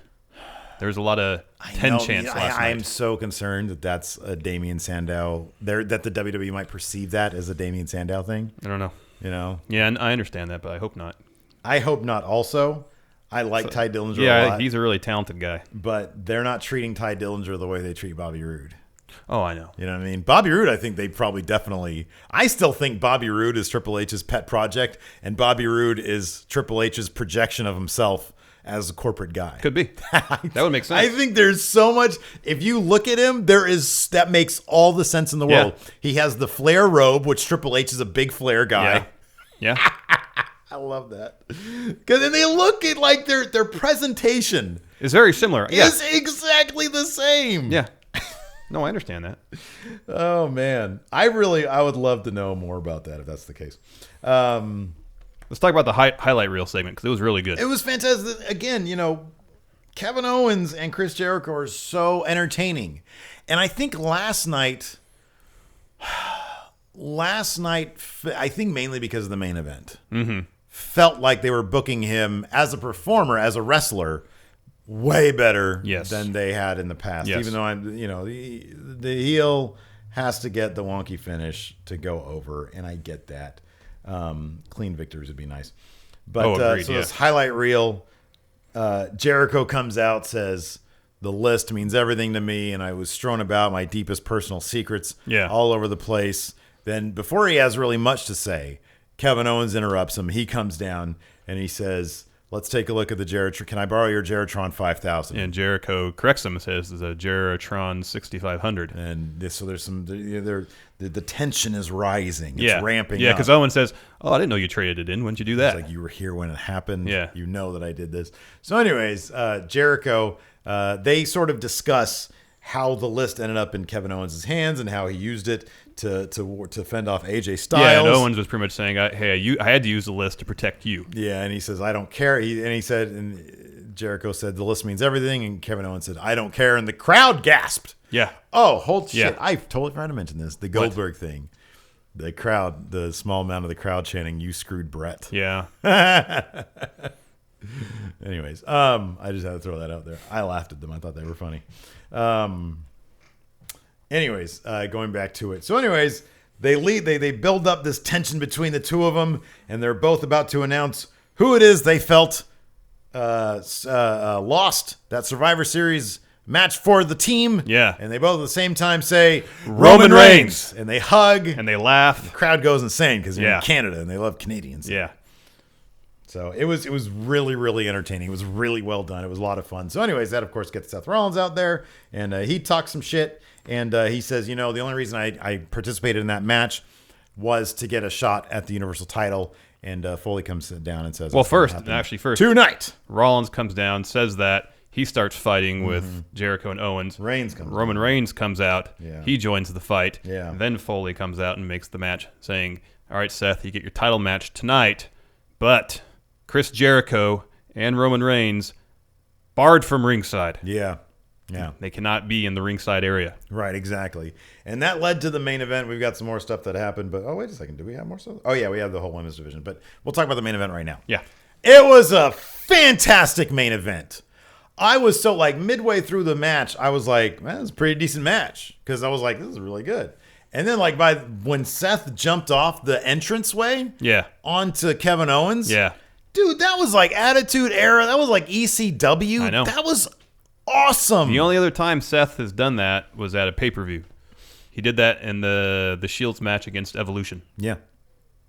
There's a lot of 10 chants last night. I'm so concerned that that's a Damian Sandow. That the WWE might perceive that as a Damian Sandow thing. I don't know. You know? Yeah, and I understand that, but I hope not. I hope not also. I like Ty Dillinger a lot. Yeah, he's a really talented guy. But they're not treating Ty Dillinger the way they treat Bobby Roode. Oh, I know. You know what I mean? Bobby Roode, I think they probably definitely... I still think Bobby Roode is Triple H's pet project, and Bobby Roode is Triple H's projection of himself as a corporate guy. Could be. That would make sense. I think there's so much... If you look at him, that makes all the sense in the world. He has the Flair robe, which Triple H is a big Flair guy. Yeah. I love that. Because then they look at like their presentation It's very similar. is exactly the same. Yeah. No, I understand that. Oh man, I would love to know more about that if that's the case. Let's talk about the highlight reel segment because it was really good. It was fantastic. Again, Kevin Owens and Chris Jericho are so entertaining, and I think last night, I think mainly because of the main event, felt like they were booking him as a performer, as a wrestler, way better than they had in the past. Yes. Even though the heel has to get the wonky finish to go over, and I get that. Clean victories would be nice. But agreed, this highlight reel, Jericho comes out, says, the list means everything to me, and I was strewn about my deepest personal secrets all over the place. Then before he has really much to say, Kevin Owens interrupts him. He comes down, and he says, let's take a look at the Geritron. Can I borrow your Geritron 5000? And Jericho corrects him and says it's a Geritron 6500. And so there's some, the tension is rising. It's ramping up. Yeah, because Owen says, oh, I didn't know you traded it in. When'd you do that? It's like, you were here when it happened. Yeah. You know that I did this. So anyways, Jericho, they sort of discuss how the list ended up in Kevin Owens' hands and how he used it to fend off AJ Styles. Yeah, and Owens was pretty much saying, hey, I had to use the list to protect you. Yeah, and he says, I don't care. And Jericho said, the list means everything. And Kevin Owens said, I don't care. And the crowd gasped. Yeah. Oh, hold shit. Yeah. I totally forgot to mention this. The Goldberg thing. The crowd, the small amount of the crowd chanting, you screwed Brett. Yeah. Anyways, I just had to throw that out there. I laughed at them. I thought they were funny. Anyways, going back to it. So anyways, they build up this tension between the two of them, and they're both about to announce who it is they felt lost that Survivor Series match for the team. Yeah. And they both at the same time say, Roman Reigns. And they hug. And they laugh. The crowd goes insane because they're in Canada, and they love Canadians. Yeah. So it was really, really entertaining. It was really well done. It was a lot of fun. So anyways, that, of course, gets Seth Rollins out there, and he talks some shit. And he says, the only reason I participated in that match was to get a shot at the Universal title. And Foley comes down and says, well, first, tonight. Rollins comes down, says that. He starts fighting with Jericho and Owens. Roman Reigns comes out. Yeah. He joins the fight. Yeah. Then Foley comes out and makes the match, saying, all right, Seth, you get your title match tonight, but Chris Jericho and Roman Reigns barred from ringside. Yeah. Yeah. They cannot be in the ringside area. Right, exactly. And that led to the main event. We've got some more stuff that happened, but wait a second. Do we have more stuff? Oh, yeah, we have the whole women's division, but we'll talk about the main event right now. Yeah. It was a fantastic main event. I was so midway through the match, I was like, man, it's a pretty decent match. Because I was like, this is really good. And then when Seth jumped off the entranceway onto Kevin Owens, dude, that was like Attitude Era. That was like ECW. I know. That was awesome. The only other time Seth has done that was at a pay-per-view. He did that in the Shields match against Evolution. Yeah.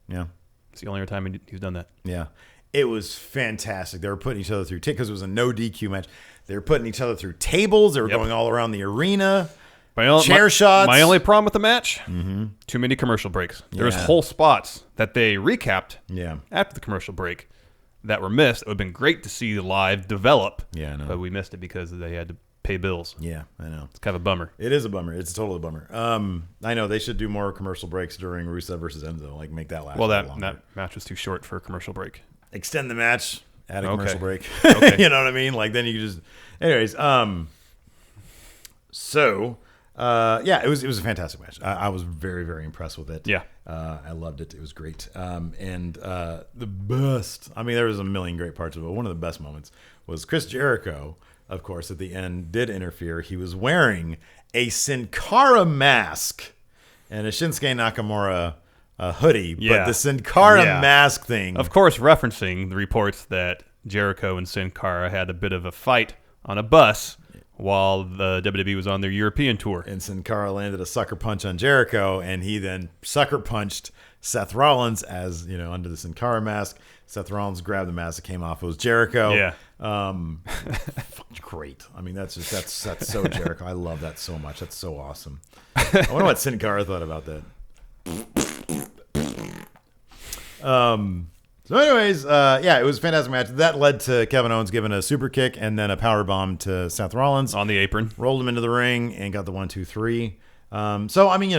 Yeah. It's the only other time he's done that. Yeah. It was fantastic. They were putting each other through because it was a no DQ match. They were putting each other through tables. They were going all around the arena. Chair shots. My only problem with the match, too many commercial breaks. There was whole spots that they recapped after the commercial break that were missed. It would have been great to see live develop, but we missed it because they had to pay bills. Yeah, I know. It's kind of a bummer. It is a bummer. It's a total bummer. I know they should do more commercial breaks during Rusev versus Enzo. Make that last. Well, that match was too short for a commercial break. Extend the match, add a commercial break. Okay. You know what I mean? Then you can just. Anyways, it was a fantastic match. I was very, very impressed with it. Yeah. I loved it. It was great. And the best, there was a million great parts of it, but one of the best moments was Chris Jericho, of course, at the end did interfere. He was wearing a Sin Cara mask and a Shinsuke Nakamura hoodie, but the Sin Cara mask thing. Of course, referencing the reports that Jericho and Sin Cara had a bit of a fight on a bus while the WWE was on their European tour. And Sin Cara landed a sucker punch on Jericho, and he then sucker punched Seth Rollins as, under the Sin Cara mask. Seth Rollins grabbed the mask that came off. It was Jericho. Yeah. Great. That's so Jericho. I love that so much. That's so awesome. I wonder what Sin Cara thought about that. So anyways, it was a fantastic match. That led to Kevin Owens giving a super kick and then a power bomb to Seth Rollins. On the apron. Rolled him into the ring and got the 1, 2, 3. So, I mean,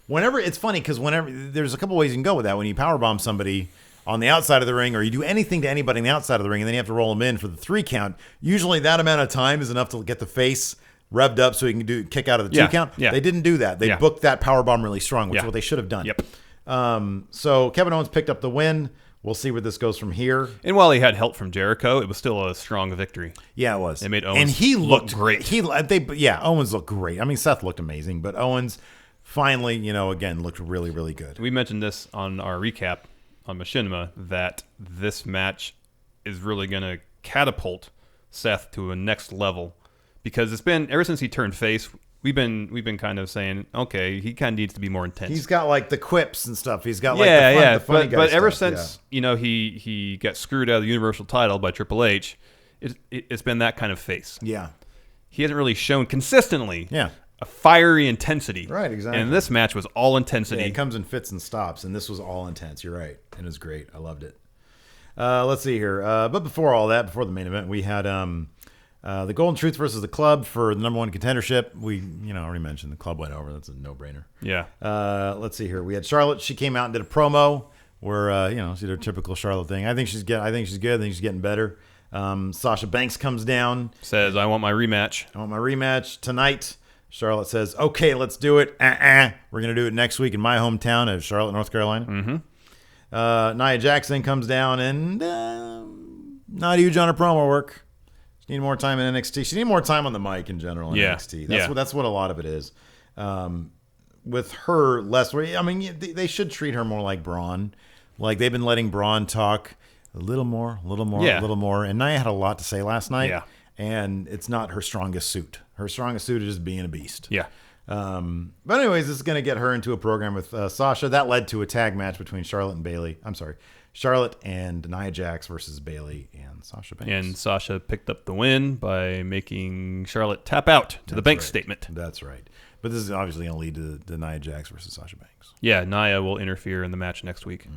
whenever it's funny because whenever there's a couple ways you can go with that. When you power bomb somebody on the outside of the ring or you do anything to anybody on the outside of the ring and then you have to roll them in for the 3 count, usually that amount of time is enough to get the face revved up so he can kick out of the 2 count. Yeah. They didn't do that. They booked that power bomb really strong, which is what they should have done. Yep. So Kevin Owens picked up the win. We'll see where this goes from here. And while he had help from Jericho, it was still a strong victory. Yeah, it was. They made Owens and he looked great. Owens looked great. I mean, Seth looked amazing, but Owens finally, again, looked really, really good. We mentioned this on our recap on Machinima that this match is really going to catapult Seth to a next level because it's been ever since he turned face. We've been kind of saying, okay, he kind of needs to be more intense. He's got like the quips and stuff. He's got like the funny guy but stuff. ever since he got screwed out of the Universal title by Triple H, it's been that kind of face. Yeah, he hasn't really shown consistently. Yeah. A fiery intensity. Right, exactly. And this match was all intensity. Yeah, it comes in fits and stops, and this was all intense. You're right. It was great. I loved it. Let's see here. But before all that, before the main event, we had the Golden Truth versus the Club for the #1 contendership. We, already mentioned the Club went over. That's a no-brainer. Yeah. Let's see here. We had Charlotte. She came out and did a promo where, she did her typical Charlotte thing. I think she's good. I think she's getting better. Sasha Banks comes down. Says, I want my rematch. I want my rematch tonight. Charlotte says, okay, let's do it. We're going to do it next week in my hometown of Charlotte, North Carolina. Mm-hmm. Nia Jackson comes down and not huge on her promo work. She needed more time in NXT. She needed more time on the mic in general in NXT. That's what a lot of it is. With her, less. I mean, they should treat her more like Braun. Like they've been letting Braun talk a little more. And Nia had a lot to say last night. Yeah. And it's not her strongest suit. Her strongest suit is just being a beast. Yeah. But anyways, this is going to get her into a program with Sasha. That led to a tag match between Charlotte and Nia Jax versus Bayley and Sasha Banks. And Sasha picked up the win by making Charlotte tap out to the Banks statement. That's right. But this is obviously going to lead to the Nia Jax versus Sasha Banks. Yeah, Nia will interfere in the match next week,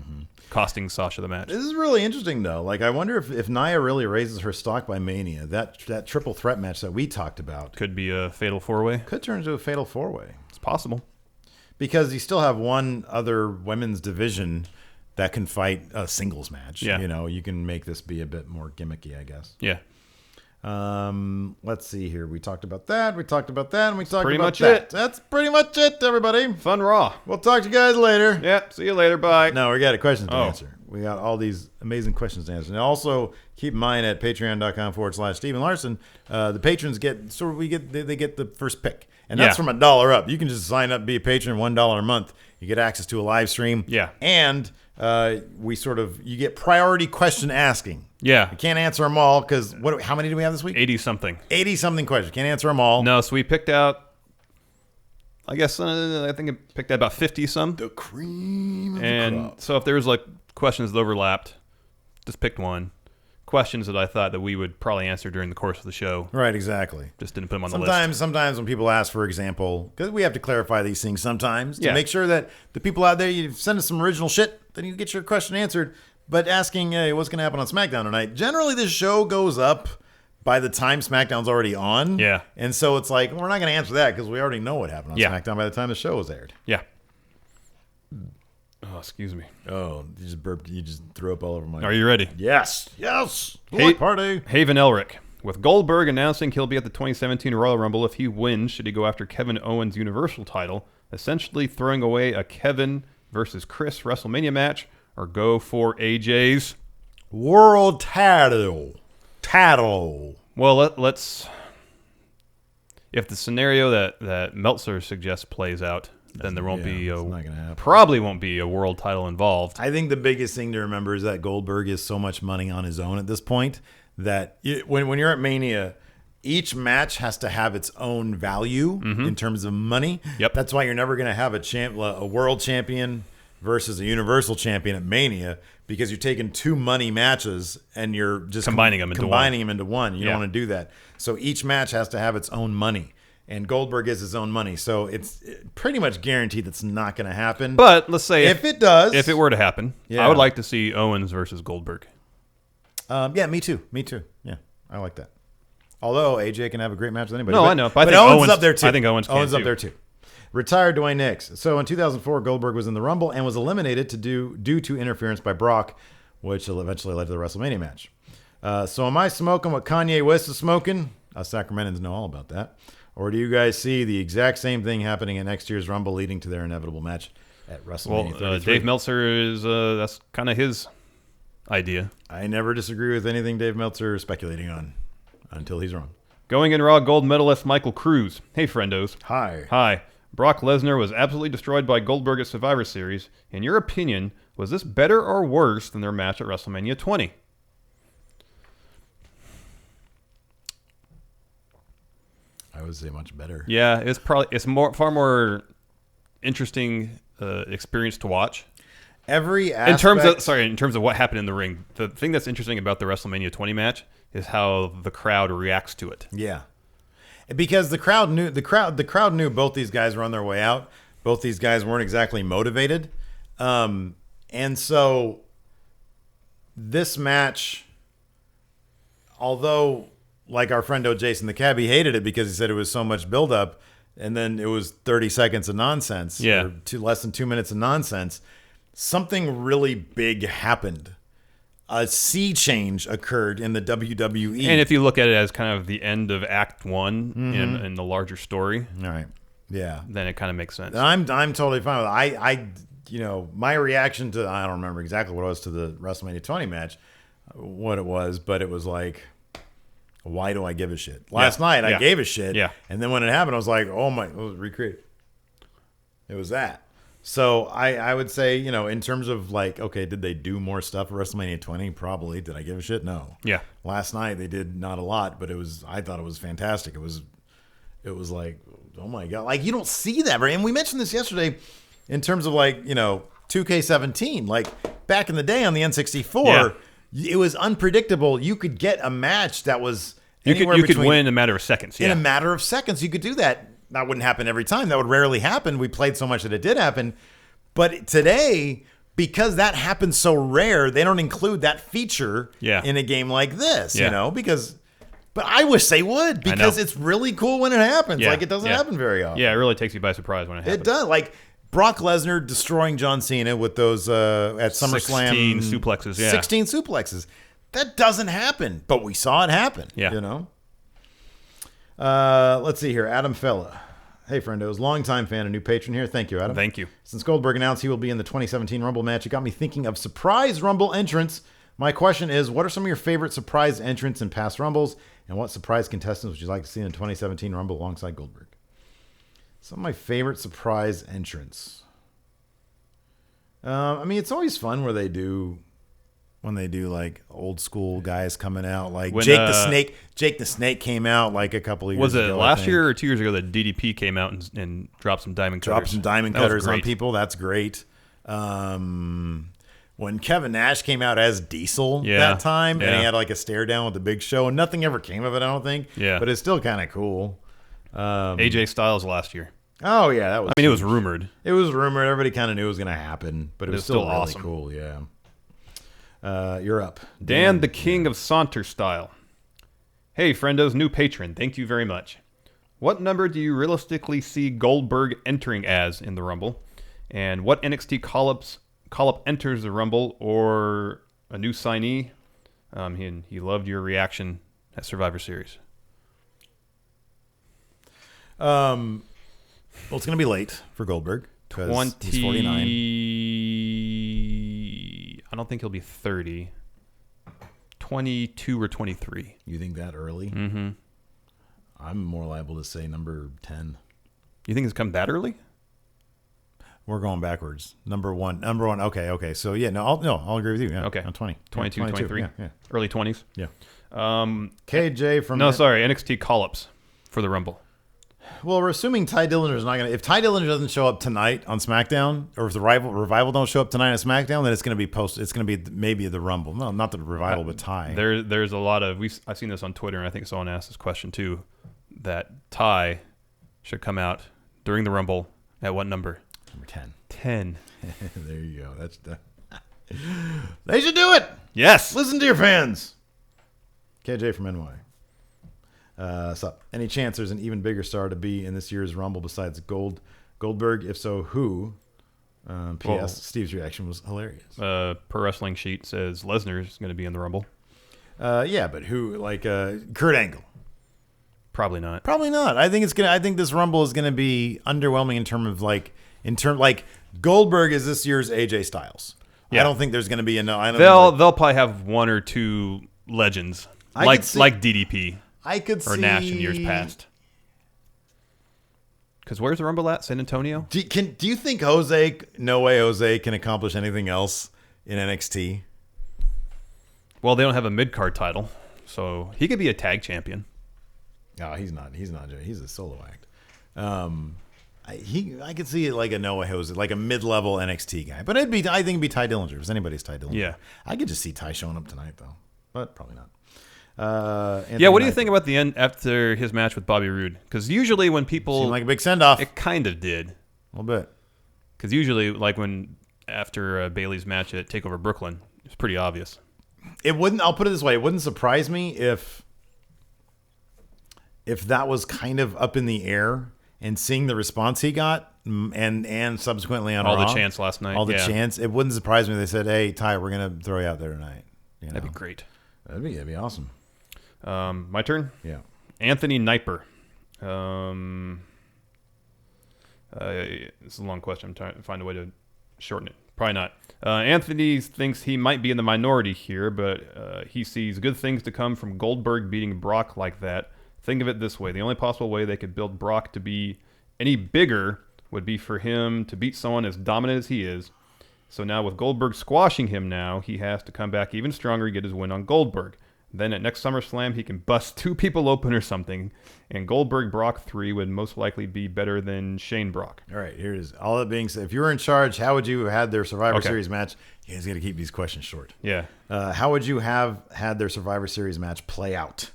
costing Sasha the match. This is really interesting, though. Like, I wonder if Nia really raises her stock by Mania. That triple threat match that we talked about could be a fatal 4-way. Could turn into a fatal 4-way. It's possible. Because you still have one other women's division that can fight a singles match. Yeah. You can make this be a bit more gimmicky, I guess. Yeah. Let's see here. We talked about that. We talked about that. And we talked pretty about much that. it. That's pretty much it, everybody. Fun Raw. We'll talk to you guys later. Yep. See you later. Bye. No, we got questions to answer. We got all these amazing questions to answer. And also keep in mind at patreon.com/Steven Larson, the patrons get they get the first pick. And that's from $1 up. You can just sign up, be a patron, $1 a month. You get access to a live stream. Yeah. And you get priority question asking. Yeah. You can't answer them all because how many do we have this week? 80-something. 80-something questions. Can't answer them all. No, so we picked out, I guess, I think it picked out about 50-some. The cream of and the crop. So if there was like questions that overlapped, just picked one. Questions that I thought that we would probably answer during the course of the show. Right, exactly. Just didn't put them on the list. Sometimes when people ask, for example, because we have to clarify these things sometimes to make sure that the people out there, you send us some original shit, then you get your question answered. But asking, hey, what's going to happen on SmackDown tonight? Generally, this show goes up by the time SmackDown's already on. Yeah. And so it's like, we're not going to answer that because we already know what happened on SmackDown by the time the show is aired. Yeah. Oh, excuse me. Oh, you just burped. You just threw up all over my... Are you ready? Yes. Party. Haven Elric. With Goldberg announcing he'll be at the 2017 Royal Rumble if he wins, should he go after Kevin Owens' Universal title, essentially throwing away a Kevin versus Chris WrestleMania match, or go for AJ's World title. Well, let's... If the scenario that Meltzer suggests plays out, then there won't be probably won't be a world title involved. I think the biggest thing to remember is that Goldberg is so much money on his own at this point that when you're at Mania, each match has to have its own value in terms of money. Yep. That's why you're never going to have a world champion versus a universal champion at Mania, because you're taking two money matches and you're just combining them into one. You don't want to do that. So each match has to have its own money. and Goldberg is his own money. So it's pretty much guaranteed that's not going to happen. But let's say if it does, if it were to happen, Yeah. I would like to see Owens versus Goldberg. yeah, me too. Yeah, I like that. Although AJ can have a great match with anybody. No, but, I know. But I think Owens Owens is up there too. I think Owens can Owens up too. there too. Retired Dwayne Nix. So in 2004, Goldberg was in the Rumble and was eliminated due to interference by Brock, which eventually led to the WrestleMania match. So am I smoking what Kanye West is smoking? Us Sacramentans know all about that. Or do you guys see the exact same thing happening at next year's Rumble, leading to their inevitable match at WrestleMania 33? Dave Meltzer is that's kind of his idea. I never disagree with anything Dave Meltzer is speculating on until he's wrong. Going in Raw gold medalist Michael Cruz. Hey, friendos. Hi. Hi. Brock Lesnar was absolutely destroyed by Goldberg at Survivor Series. In your opinion, was this better or worse than their match at WrestleMania 20? I would say much better. Yeah, it's far more interesting experience to watch. Every aspect, in terms of what happened in the ring. The thing that's interesting about the WrestleMania 20 match is how the crowd reacts to it. Yeah, because the crowd knew both these guys were on their way out. Both these guys weren't exactly motivated, and so this match, although like our friend Jason the Cabbie hated it because he said it was so much buildup, and then it was 30 seconds of nonsense. Yeah, or less than 2 minutes of nonsense. Something really big happened. A sea change occurred in the WWE. And if you look at it as kind of the end of Act 1 in the larger story, all right, yeah, then it kind of makes sense. I'm totally fine with it. My reaction to, I don't remember exactly what it was to the WrestleMania 20 match, what it was, but it was like, why do I give a shit? Last night I gave a shit, and then when it happened, I was like, oh my, it was recreated. It was that. So I would say, in terms of like, okay, did they do more stuff at WrestleMania 20? Probably. Did I give a shit? No. Yeah. Last night they did not a lot, but I thought it was fantastic. It was like, oh my God. Like, you don't see that, right? And we mentioned this yesterday in terms of like, 2K17. Like back in the day on the N64, it was unpredictable. You could get a match that was you could win in a matter of seconds. In a matter of seconds, you could do that. That wouldn't happen every time. That would rarely happen. We played so much that it did happen. But today, because that happens so rare, they don't include that feature in a game like this, but I wish they would, because it's really cool when it happens. Like, it doesn't happen very often. Yeah, it really takes you by surprise when it happens. It does. Like Brock Lesnar destroying John Cena with those at SummerSlam 16 suplexes. Yeah, 16 suplexes. That doesn't happen, but we saw it happen. Yeah, let's see here. Adam Fella. Hey, friendos. Longtime fan and new patron here. Thank you, Adam. Thank you. Since Goldberg announced he will be in the 2017 Rumble match, it got me thinking of surprise Rumble entrants. My question is, what are some of your favorite surprise entrants in past Rumbles, and what surprise contestants would you like to see in the 2017 Rumble alongside Goldberg? Some of my favorite surprise entrants. It's always fun when they do like old school guys coming out, like Jake the Snake. Jake the Snake came out like a couple of years ago. Was it last year or 2 years ago that DDP came out and dropped some diamond cutters? Dropped some diamond cutters on people. That's great. When Kevin Nash came out as Diesel that time, and he had like a stare down with the Big Show, and nothing ever came of it, I don't think. Yeah. But it's still kind of cool. AJ Styles last year. Oh yeah, that was. It was rumored. It was rumored. Everybody kind of knew it was going to happen, but it was still really awesome. Cool. Yeah. You're up. Dan, the King of Saunter Style. Hey, friendos, new patron. Thank you very much. What number do you realistically see Goldberg entering as in the Rumble? And what NXT call-up enters the Rumble, or a new signee? He loved your reaction at Survivor Series. Well, it's going to be late for Goldberg. 20. He's 49. I don't think he'll be 30. 22 or 23. You think that early? Mm-hmm. I'm more liable to say number 10. You think it's come that early? We're going backwards. Number one. Okay. So yeah, I'll agree with you. Yeah. Okay. I'm 20. 22, 23. Yeah. Early 20s. Yeah. KJ from NXT call-ups for the Rumble. Well, we're assuming Ty Dillinger is not going to. If Ty Dillinger doesn't show up tonight on SmackDown, or if the Revival don't show up tonight on SmackDown, then it's going to be It's going to be maybe the Rumble. No, not the Revival, but Ty. There's a lot of. I've seen this on Twitter, and I think someone asked this question too. That Ty should come out during the Rumble at what number? Number 10. 10. There you go. That's the. They should do it. Yes. Listen to your fans. KJ from NY. So, any chance there's an even bigger star to be in this year's Rumble besides Goldberg? If so, who? P.S. Well, Steve's reaction was hilarious. Per Wrestling Sheet says Lesnar's going to be in the Rumble. Yeah, but who? Like Kurt Angle? Probably not. Probably not. I think this Rumble is gonna be underwhelming in terms like Goldberg is this year's AJ Styles. Yeah. I don't think there's gonna be They'll probably have one or two legends like DDP I could see Nash in years past. Because where's the Rumble at? San Antonio? Do you think No Way Jose can accomplish anything else in NXT? Well, they don't have a mid-card title, so he could be a tag champion. No, he's not. He's a solo act. I could see it like a Noah Jose, like a mid-level NXT guy. But I think it'd be Ty Dillinger. If anybody's Ty Dillinger. Yeah. I could just see Ty showing up tonight though, but probably not. What do you think about the end after his match with Bobby Roode? Because usually when people seemed like a big send-off, it kind of did a little bit. Because usually, like when after Bayley's match at Takeover Brooklyn, it's pretty obvious. It wouldn't. I'll put it this way: it wouldn't surprise me if that was kind of up in the air, and seeing the response he got, and subsequently on all Raw, the chants last night, all the chants. It wouldn't surprise me if they said, "Hey, Ty, we're gonna throw you out there tonight." That'd be great. That'd be awesome. My turn. Yeah. Anthony Kniper. This is a long question. I'm trying to find a way to shorten it. Probably not. Anthony thinks he might be in the minority here, but he sees good things to come from Goldberg beating Brock like that. Think of it this way. The only possible way they could build Brock to be any bigger would be for him to beat someone as dominant as he is. So now with Goldberg squashing him now, he has to come back even stronger to get his win on Goldberg. Then at next SummerSlam, he can bust 2 people open or something, and Goldberg Brock 3 would most likely be better than Shane Brock. All right, here it is. All that being said, if you were in charge, how would you have had their Survivor Series match? You guys got to keep these questions short. Yeah. How would you have had their Survivor Series match play out?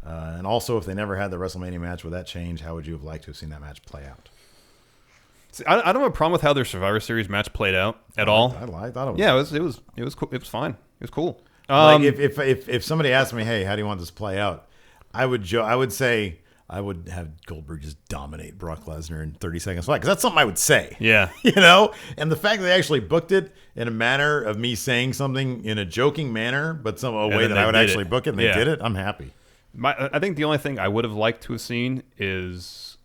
And also, if they never had the WrestleMania match, would that change? How would you have liked to have seen that match play out? See, I don't have a problem with how their Survivor Series match played out at all. I thought it was. Yeah, it was cool. It was fine. It was cool. Like if somebody asked me, hey, how do you want this to play out? I would say I would have Goldberg just dominate Brock Lesnar in 30 seconds flat, because that's something I would say. Yeah. And the fact that they actually booked it in a manner of me saying something in a joking manner, but a way that I would actually book it, and they did it, I'm happy. I think the only thing I would have liked to have seen is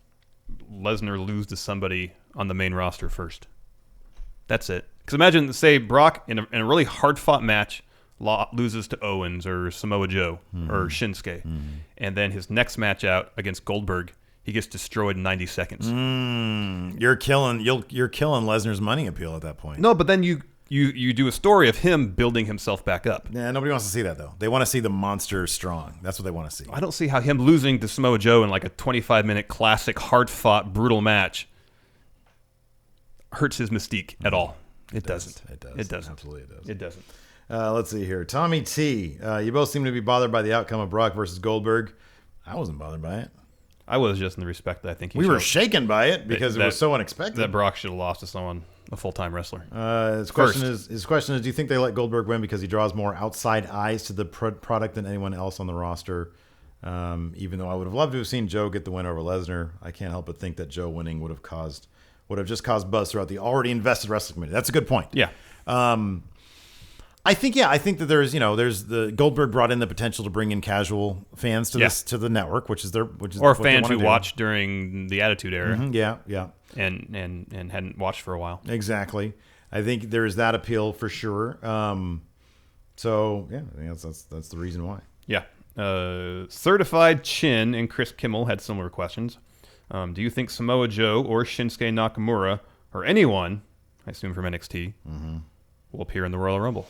Lesnar lose to somebody on the main roster first. That's it. Because imagine, say, Brock in a really hard-fought match loses to Owens or Samoa Joe or Shinsuke, and then his next match out against Goldberg, he gets destroyed in 90 seconds. You're killing Lesnar's money appeal at that point. No, but then you do a story of him building himself back up. Yeah, nobody wants to see that though. They want to see the monster strong. That's what they want to see. I don't see how him losing to Samoa Joe in like a 25-minute classic, hard-fought, brutal match hurts his mystique at all. It doesn't. It does. It doesn't. Absolutely, it does. It doesn't. Let's see here. Tommy T. You both seem to be bothered by the outcome of Brock versus Goldberg. I wasn't bothered by it. I was, just in the respect that I think we were shaken by it because it was so unexpected. That Brock should have lost to someone, a full-time wrestler. His question is, do you think they let Goldberg win because he draws more outside eyes to the product than anyone else on the roster? Even though I would have loved to have seen Joe get the win over Lesnar, I can't help but think that Joe winning would have just caused buzz throughout the already invested wrestling community. That's a good point. Yeah. I think that there's the Goldberg brought in the potential to bring in casual fans to the network, which is fans who watched during the Attitude Era. Yeah. And hadn't watched for a while. Exactly. I think there's that appeal for sure. So yeah, I think that's the reason why. Yeah. Certified Chin and Chris Kimmel had similar questions. Do you think Samoa Joe or Shinsuke Nakamura or anyone, I assume from NXT, will appear in the Royal Rumble?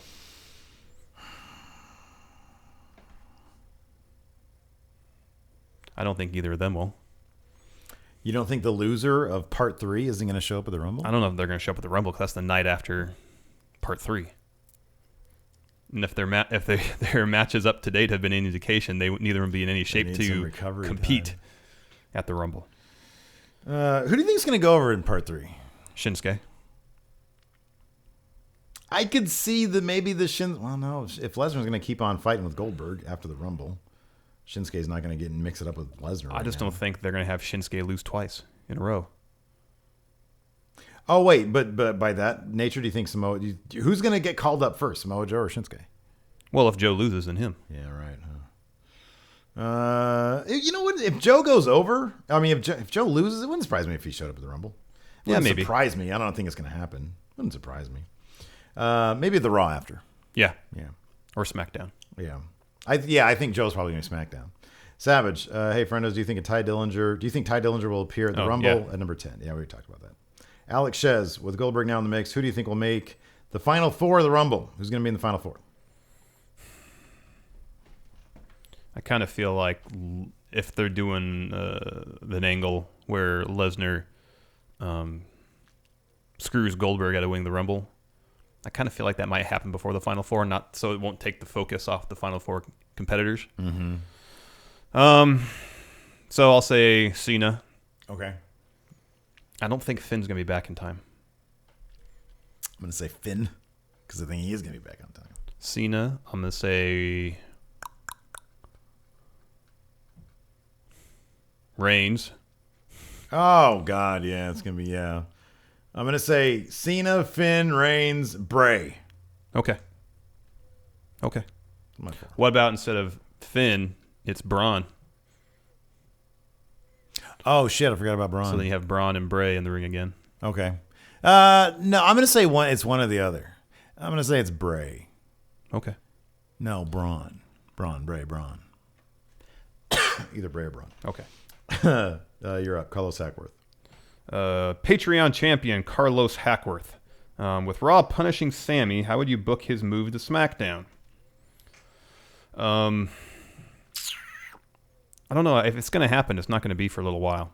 I don't think either of them will. You don't think the loser of Part 3 isn't going to show up at the Rumble? I don't know if they're going to show up at the Rumble because that's the night after Part 3. And if their matches up to date have been any indication, neither of them be in any shape to compete at the Rumble. Who do you think is going to go over in part 3? Shinsuke. I could see maybe the Well, no. If Lesnar's going to keep on fighting with Goldberg after the Rumble, Shinsuke's not going to get mix it up with Lesnar. I just don't think they're going to have Shinsuke lose twice in a row. Oh, wait. But by that nature, do you think Samoa... who's going to get called up first, Samoa Joe or Shinsuke? Well, if Joe loses, then him. Yeah, right. You know what? If Joe goes over... I mean, if Joe loses, it wouldn't surprise me if he showed up at the Rumble. Wouldn't maybe. surprise me. I don't think it's going to happen. Wouldn't surprise me. Maybe the Raw after. Yeah. Yeah. Or SmackDown. Yeah. I think Joe's probably going to SmackDown. Savage, hey, friendos, do you think Ty Dillinger will appear at the Rumble at number 10? Yeah, we talked about that. Alex Shez, with Goldberg now in the mix, who do you think will make the Final Four of the Rumble? Who's going to be in the Final Four? I kind of feel like if they're doing an angle where Lesnar screws Goldberg out of winning the Rumble, I kind of feel like that might happen before the Final Four, not so it won't take the focus off the Final Four competitors. Mm-hmm. So I'll say Cena. Okay. I don't think Finn's going to be back in time. I'm going to say Finn, because I think he is going to be back on time. Cena, I'm going to say Reigns. Oh, God, yeah, it's going to be, yeah. I'm going to say Cena, Finn, Reigns, Bray. Okay. What about instead of Finn, it's Braun? Oh, shit, I forgot about Braun. So then you have Braun and Bray in the ring again. Okay. No, I'm going to say it's one or the other. I'm going to say it's Bray. Okay. No, Braun. Bray, Braun. Either Bray or Braun. Okay. You're up. Carlos Hackworth. Patreon champion Carlos Hackworth. With Raw punishing Sammy, how would you book his move to SmackDown? I don't know. If it's going to happen, it's not going to be for a little while.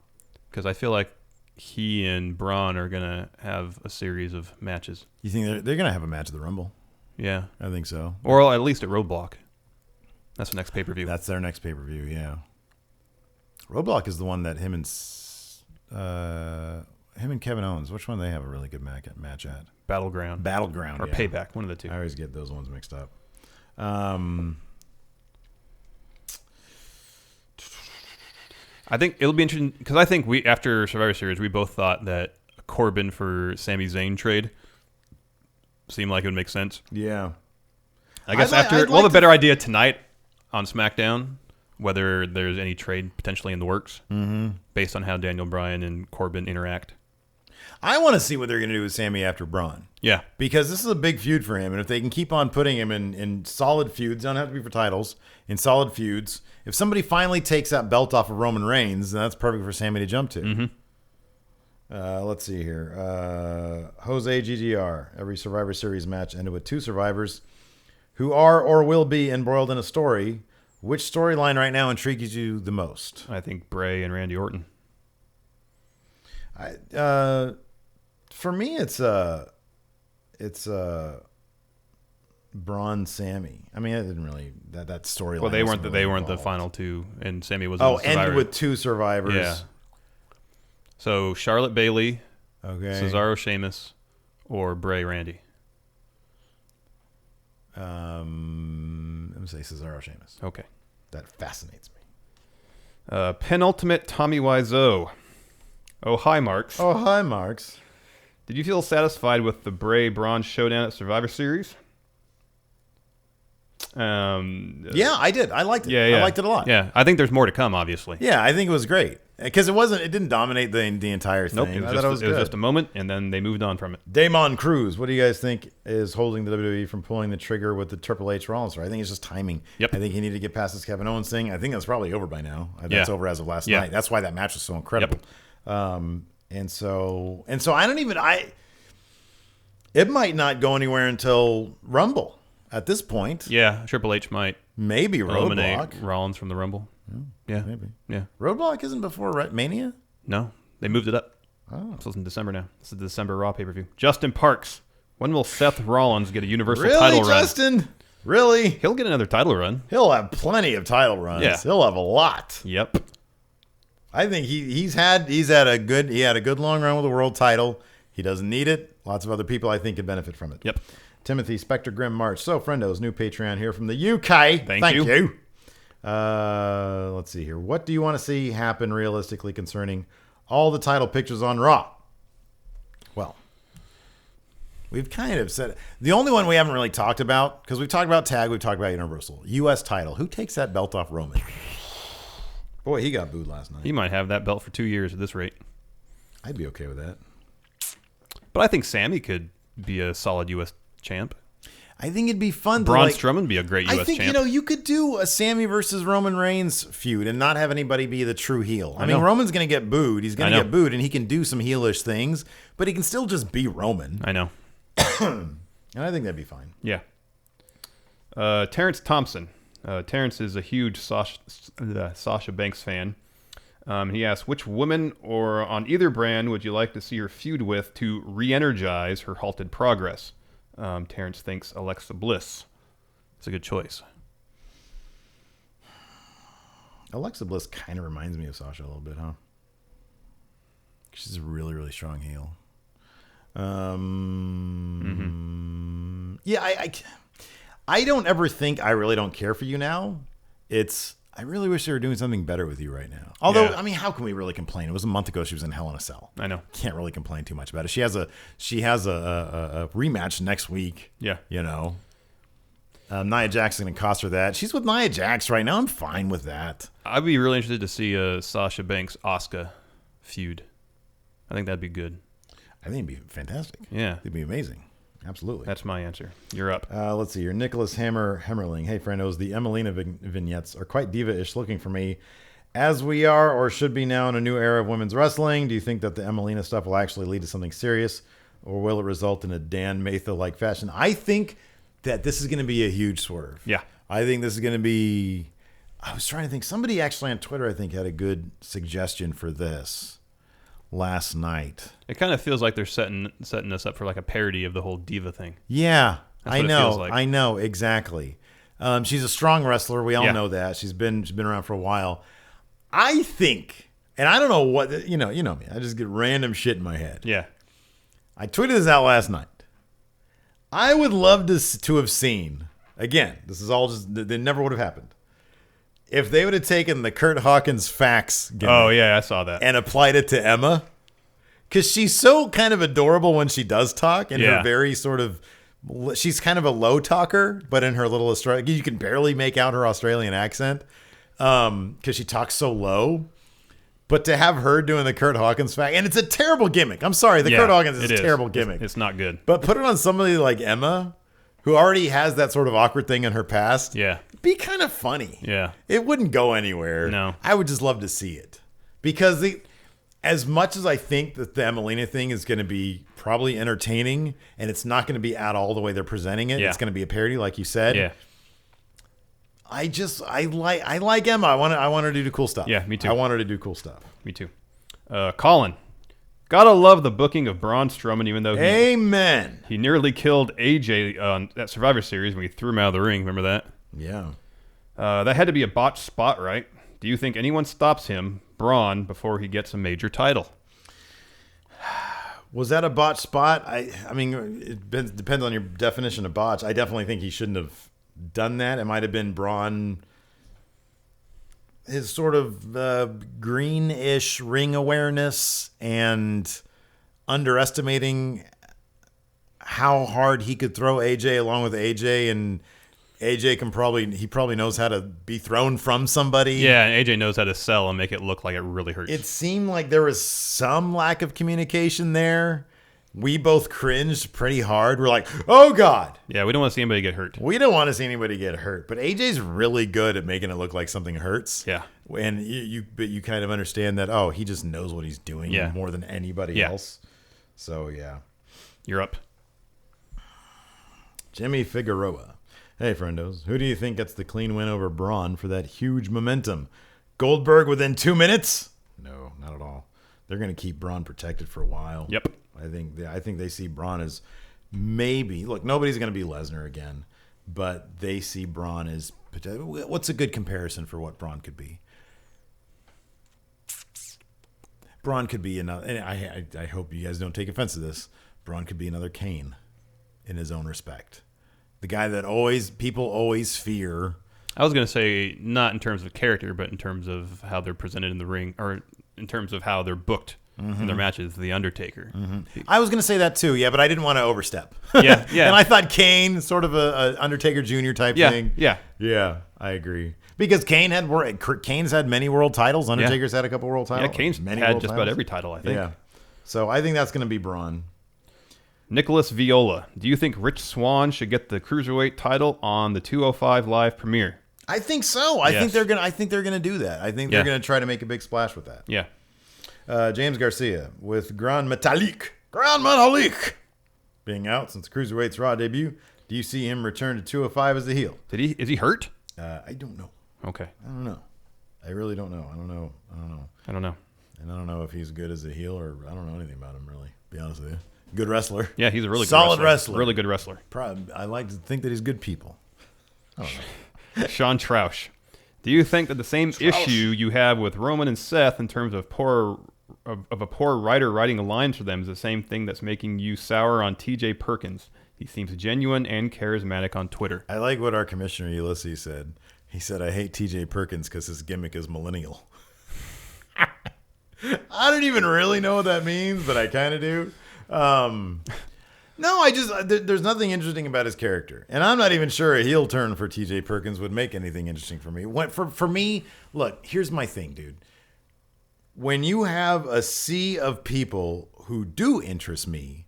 Because I feel like he and Braun are going to have a series of matches. You think they're going to have a match at the Rumble? Yeah. I think so. Or at least at Roadblock. That's the next pay-per-view. That's their next pay-per-view, yeah. Roadblock is the one that him and Kevin Owens, which one do they have a really good match at? Battleground. Battleground, Or yeah. Payback, one of the two. I always get those ones mixed up. I think it'll be interesting because I think after Survivor Series, we both thought that a Corbin for Sami Zayn trade seemed like it would make sense. Yeah. I guess we'll have a better idea tonight on SmackDown whether there's any trade potentially in the works based on how Daniel Bryan and Corbin interact. I want to see what they're going to do with Sammy after Braun. Yeah. Because this is a big feud for him, and if they can keep on putting him in solid feuds, don't have to be for titles, in solid feuds, if somebody finally takes that belt off of Roman Reigns, then that's perfect for Sammy to jump to. Mm-hmm. Let's see here. Jose GGR. Every Survivor Series match ended with two survivors who are or will be embroiled in a story. Which storyline right now intrigues you the most? I think Bray and Randy Orton. For me, it's Braun Sammy. I mean, it didn't really that storyline. Well, they weren't involved. the final two, and Sammy was. Ended with two survivors. Yeah. So Charlotte Bayley, okay, Cesaro Sheamus, or Bray Randy. Let me say Cesaro Sheamus. Okay, that fascinates me. Penultimate Tommy Wiseau. Oh hi, Marks. Oh hi, Marks. Did you feel satisfied with the Bray Braun showdown at Survivor Series? Yeah, I did. I liked it. Yeah. I liked it a lot. Yeah, I think there's more to come. Obviously. Yeah, I think it was great because it didn't dominate the entire thing. Nope, it was just a moment, and then they moved on from it. Damon Cruz, what do you guys think is holding the WWE from pulling the trigger with the Triple H Rollins story? I think it's just timing. Yep. I think he needed to get past this Kevin Owens thing. I think that's probably over by now. That's over as of last night. That's why that match was so incredible. Yep. And so it might not go anywhere until Rumble at this point. Yeah, Triple H might maybe eliminate Roadblock. Rollins from the Rumble. Yeah, maybe. Yeah, Roadblock isn't before Mania? No, they moved it up. Oh. So it's in December now. It's the December Raw pay-per-view. Justin Parks. When will Seth Rollins get a Universal title run? Justin? Really? He'll get another title run. He'll have plenty of title runs. Yeah. He'll have a lot. Yep. I think he had a good long run with the world title. He doesn't need it. Lots of other people I think could benefit from it. Yep. Timothy Spectre Grim March. So, friendos, new Patreon here from the UK. Thank you. Let's see here. What do you want to see happen realistically concerning all the title pictures on Raw? Well, we've kind of said it. The only one we haven't really talked about, because we've talked about tag, we've talked about Universal. U.S. title. Who takes that belt off Roman? Boy, he got booed last night. He might have that belt for 2 years at this rate. I'd be okay with that. But I think Sammy could be a solid U.S. champ. I think it'd be fun. Braun Strowman would be a great U.S. I think, champ. you could do a Sammy versus Roman Reigns feud and not have anybody be the true heel. I mean, Roman's going to get booed. He's going to get booed, and he can do some heelish things, but he can still just be Roman. I know. And I think that'd be fine. Yeah. Terrence Thompson. Terrence is a huge Sasha Banks fan. He asks, which woman or on either brand would you like to see her feud with to re-energize her halted progress? Terrence thinks Alexa Bliss. It's a good choice. Alexa Bliss kind of reminds me of Sasha a little bit, huh? She's a really, really strong heel. Yeah, I don't ever think I really don't care for you now. I really wish they were doing something better with you right now. Although, I mean, how can we really complain? It was a month ago she was in Hell in a Cell. I know. Can't really complain too much about it. She has a rematch next week. Yeah. Nia Jax going to cost her that. She's with Nia Jax right now. I'm fine with that. I'd be really interested to see a Sasha Banks-Asuka feud. I think that'd be good. I think it'd be fantastic. Yeah. It'd be amazing. Absolutely. That's my answer. You're up. Let's see here. Nicholas Hammerling. Hey, friendos. The Emelina vignettes are quite diva-ish looking for me. As we are or should be now in a new era of women's wrestling, do you think that the Emelina stuff will actually lead to something serious, or will it result in a Dan Matha-like fashion? I think that this is going to be a huge swerve. Yeah. I think this is going to be... I was trying to think. Somebody actually on Twitter, I think, had a good suggestion for this last night. It kind of feels like they're setting us up for like a parody of the whole diva thing. Yeah, That's what it feels like. I know exactly. She's a strong wrestler. We all know that. She's been around for a while. I think, and I don't know what you know me. I just get random shit in my head. Yeah. I tweeted this out last night. I would love to have seen, again, this is all just, they never would have happened, if they would have taken the Kurt Hawkins fax gimmick I saw that. and applied it to Emma. Because she's so kind of adorable when she does talk, and her very sort of, she's kind of a low talker, but in her little Australian, you can barely make out her Australian accent because she talks so low. But to have her doing the Kurt Hawkins fact, and it's a terrible gimmick. I'm sorry, the Kurt Hawkins is a terrible gimmick. It's not good. But put it on somebody like Emma, who already has that sort of awkward thing in her past. Yeah. It'd be kind of funny. Yeah. It wouldn't go anywhere. No. I would just love to see it. Because as much as I think that the Emelina thing is going to be probably entertaining, and it's not going to be at all the way they're presenting it. It's going to be a parody, like you said. Yeah. I like Emma. I want her to do cool stuff. Yeah, me too. I want her to do cool stuff. Me too. Colin. Gotta love the booking of Braun Strowman, even though Amen. He nearly killed AJ on that Survivor Series when we threw him out of the ring. Remember that? Yeah. That had to be a botched spot, right? Do you think anyone stops him, Braun, before he gets a major title? Was that a botched spot? I mean, it depends on your definition of botch. I definitely think he shouldn't have done that. It might have been Braun, his sort of greenish ring awareness and underestimating how hard he could throw AJ along with AJ, and AJ probably knows how to be thrown from somebody. Yeah, and AJ knows how to sell and make it look like it really hurts. It seemed like there was some lack of communication there. We both cringed pretty hard. We're like, oh, God. Yeah, we don't want to see anybody get hurt. We don't want to see anybody get hurt. But AJ's really good at making it look like something hurts. Yeah. And you kind of understand that, he just knows what he's doing more than anybody else. So, yeah. You're up. Jimmy Figueroa. Hey, friendos. Who do you think gets the clean win over Braun for that huge momentum? Goldberg within 2 minutes? No, not at all. They're going to keep Braun protected for a while. Yep. I think they see Braun as maybe, look, nobody's going to be Lesnar again, but they see Braun as, what's a good comparison for what Braun could be? Braun could be another, and I hope you guys don't take offense to this. Braun could be another Kane in his own respect. The guy that people always fear. I was going to say not in terms of character, but in terms of how they're presented in the ring, or in terms of how they're booked in their matches. The Undertaker. I was going to say that too, yeah, but I didn't want to overstep. Yeah. And I thought Kane, sort of a Undertaker Jr. type thing. Yeah, I agree. Because Kane's had many world titles. Undertaker's had a couple world titles. Yeah, Kane's many had world just titles. about every title, I think. Yeah. So I think that's going to be Braun. Nicholas Viola. Do you think Rich Swann should get the Cruiserweight title on the 205 Live premiere? I think so. I think they're gonna do that. I think they're Yeah. gonna try to make a big splash with that. Yeah. James Garcia with Grand Metalik being out since Cruiserweight's Raw debut. Do you see him return to 205 as a heel? Is he hurt? I don't know. Okay. I don't know. I really don't know. I don't know. And I don't know if he's good as a heel, or I don't know anything about him, really, to be honest with you. Good wrestler. Yeah, he's a really solid good wrestler. Really good wrestler. I like to think that he's good people. I don't know. Sean Troush. Do you think that the same issue you have with Roman and Seth in terms of a poor writer writing lines for them is the same thing that's making you sour on TJ Perkins? He seems genuine and charismatic on Twitter. I like what our commissioner Ulysses said. He said, I hate TJ Perkins because his gimmick is millennial. I don't even really know what that means, but I kind of do. No, there's nothing interesting about his character. And I'm not even sure a heel turn for TJ Perkins would make anything interesting for me. For me, look, here's my thing, dude. When you have a sea of people who do interest me,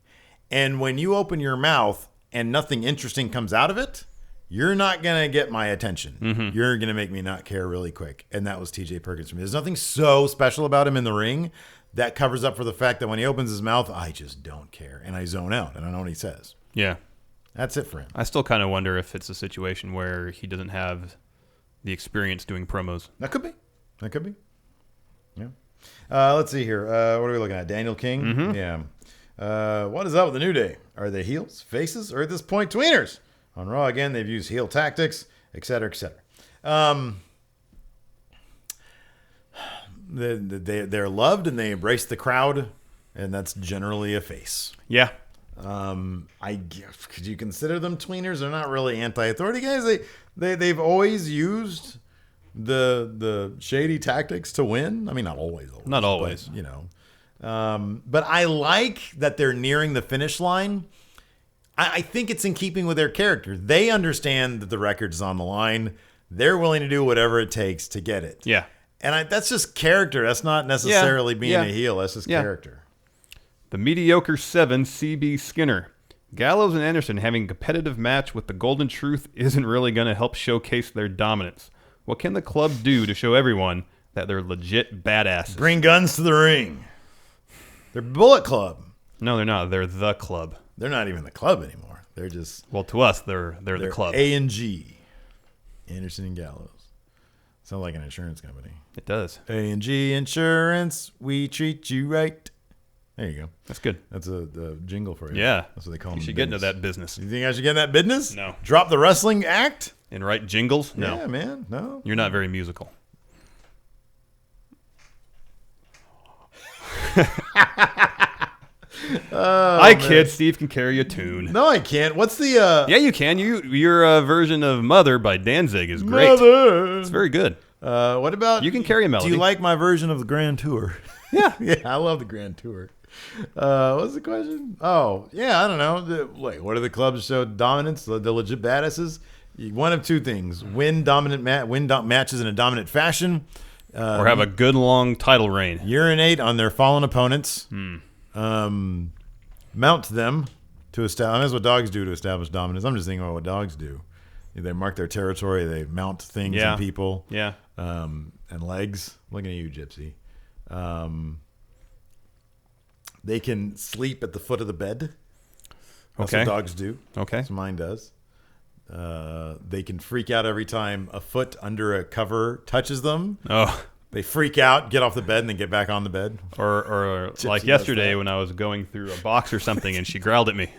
and when you open your mouth and nothing interesting comes out of it, you're not going to get my attention. Mm-hmm. You're going to make me not care really quick. And that was TJ Perkins for me. There's nothing so special about him in the ring that covers up for the fact that when he opens his mouth, I just don't care. And I zone out. And I know what he says. Yeah. That's it for him. I still kind of wonder if it's a situation where he doesn't have the experience doing promos. That could be. Yeah. Let's see here. What are we looking at? Daniel King? Mm-hmm. Yeah. What is up with the New Day? Are they heels, faces, or at this point, tweeners? On Raw, again, they've used heel tactics, et cetera, et cetera. They're loved and they embrace the crowd, and that's generally a face. Yeah. Could you consider them tweeners? They're not really anti-authority guys. They've always used the shady tactics to win. I mean, not always. Not always. But, you know. But I like that they're nearing the finish line. I think it's in keeping with their character. They understand that the record's on the line. They're willing to do whatever it takes to get it. Yeah. And that's just character. That's not necessarily being a heel. That's just character. The Mediocre 7, CB Skinner. Gallows and Anderson having a competitive match with the Golden Truth isn't really going to help showcase their dominance. What can the club do to show everyone that they're legit badasses? Bring guns to the ring. They're Bullet Club. No, they're not. They're the club. They're not even the club anymore. They're just... Well, to us, they're the club. A&G. Anderson and Gallows. Sounds like an insurance company. It does. A&G Insurance, we treat you right. There you go. That's good. That's a jingle for you. Yeah. That's what they call You them. should get into that business. You think I should get in that business? No. Drop the wrestling act? And write jingles? No. Yeah, man. No. You're not very musical. Kid. Steve can carry a tune. No, I can't. What's the... Yeah, you can. Your version of Mother by Danzig is great. Mother. It's very good. What about... You can carry a melody. Do you like my version of the Grand Tour? Yeah. Yeah, I love the Grand Tour. What's the question? Oh, yeah, I don't know. What are the clubs show dominance? The legit badasses? One of two things. Win matches in a dominant fashion. Or have a good long title reign. Urinate on their fallen opponents. Mount them to establish. That's what dogs do to establish dominance. I'm just thinking about what dogs do. They mark their territory. They mount things and people. Yeah. And legs. Looking at you, Gypsy. They can sleep at the foot of the bed. That's what dogs do. Okay. That's what mine does. They can freak out every time a foot under a cover touches them. Oh. They freak out, get off the bed, and then get back on the bed. Or like yesterday when I was going through a box or something and she growled at me.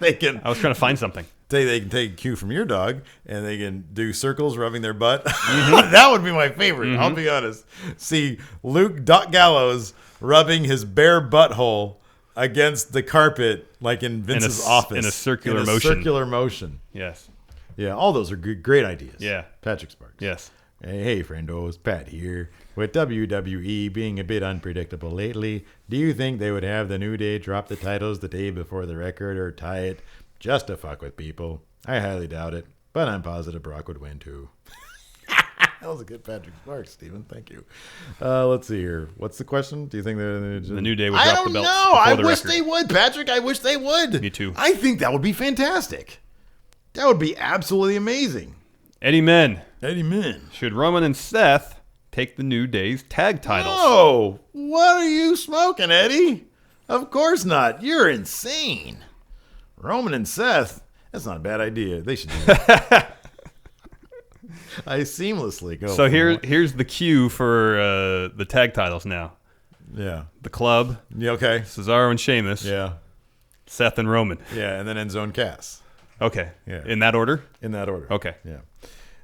I was trying to find something. They can take a cue from your dog, and they can do circles rubbing their butt. Mm-hmm. That would be my favorite, I'll be honest. See Luke Doc Gallows rubbing his bare butthole against the carpet, like in Vince's office. In a circular motion. Yes. Yeah, all those are great ideas. Yeah. Patrick Sparks. Yes. Hey, friendos, Pat here. With WWE being a bit unpredictable lately, do you think they would have the New Day drop the titles the day before the record or tie it just to fuck with people? I highly doubt it, but I'm positive Brock would win too. That was a good Patrick Sparks, Steven. Thank you. Let's see here. What's the question? Do you think the New Day would I drop don't the belts? know. I the wish record? they would, Patrick. I wish they would. Me too. I think that would be fantastic. That would be absolutely amazing. Eddie Men. Should Roman and Seth take the New Day's tag titles? Oh, what are you smoking, Eddie? Of course not. You're insane. Roman and Seth, that's not a bad idea. They should do that. I seamlessly go. So here's the cue for the tag titles now. Yeah. The Club. Yeah, okay. Cesaro and Sheamus. Yeah. Seth and Roman. Yeah, and then End Zone Cass. Okay. Yeah. In that order? In that order. Okay. Yeah.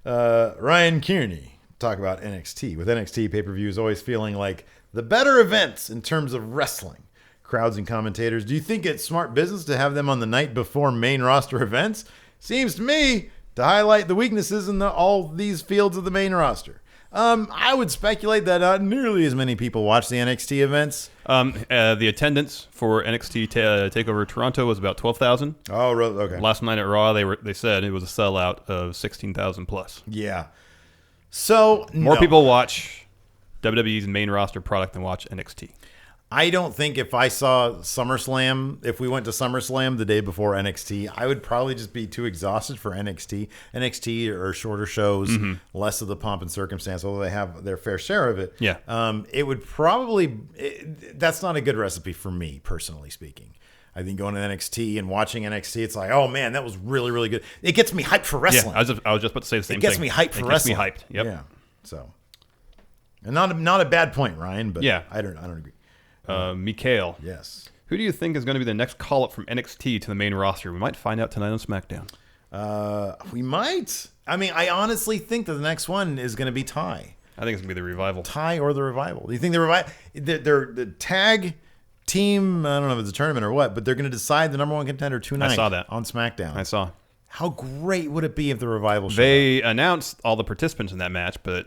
Ryan Kearney, talk about NXT. With NXT, pay-per-views always feeling like the better events in terms of wrestling. Crowds and commentators. Do you think it's smart business to have them on the night before main roster events? Seems to me to highlight the weaknesses in all these fields of the main roster. I would speculate that not nearly as many people watch the NXT events. The attendance for NXT Takeover Toronto was about 12,000. Oh, okay. Last night at Raw, they said it was a sellout of 16,000 plus. Yeah. So More people watch WWE's main roster product than watch NXT. I don't think if I saw SummerSlam, if we went to SummerSlam the day before NXT, I would probably just be too exhausted for NXT. NXT are shorter shows, less of the pomp and circumstance, although they have their fair share of it. Yeah. It would probably, that's not a good recipe for me, personally speaking. I think going to NXT and watching NXT, it's like, oh man, that was really, really good. It gets me hyped for wrestling. Yeah, I was just about to say the same thing. It gets me hyped for wrestling. It gets me hyped. Yep. Yeah. So, and not a bad point, Ryan, but yeah. I don't agree. Mikhail. Yes. Who do you think is going to be the next call-up from NXT to the main roster? We might find out tonight on SmackDown. We might. I mean, I honestly think that the next one is going to be Ty. I think it's going to be the Revival. Ty or the Revival. Do you think the Revival, the tag team, I don't know if it's a tournament or what, but they're going to decide the number one contender tonight. I saw that. On SmackDown. I saw. How great would it be if the Revival showed They up? announced all the participants in that match, but,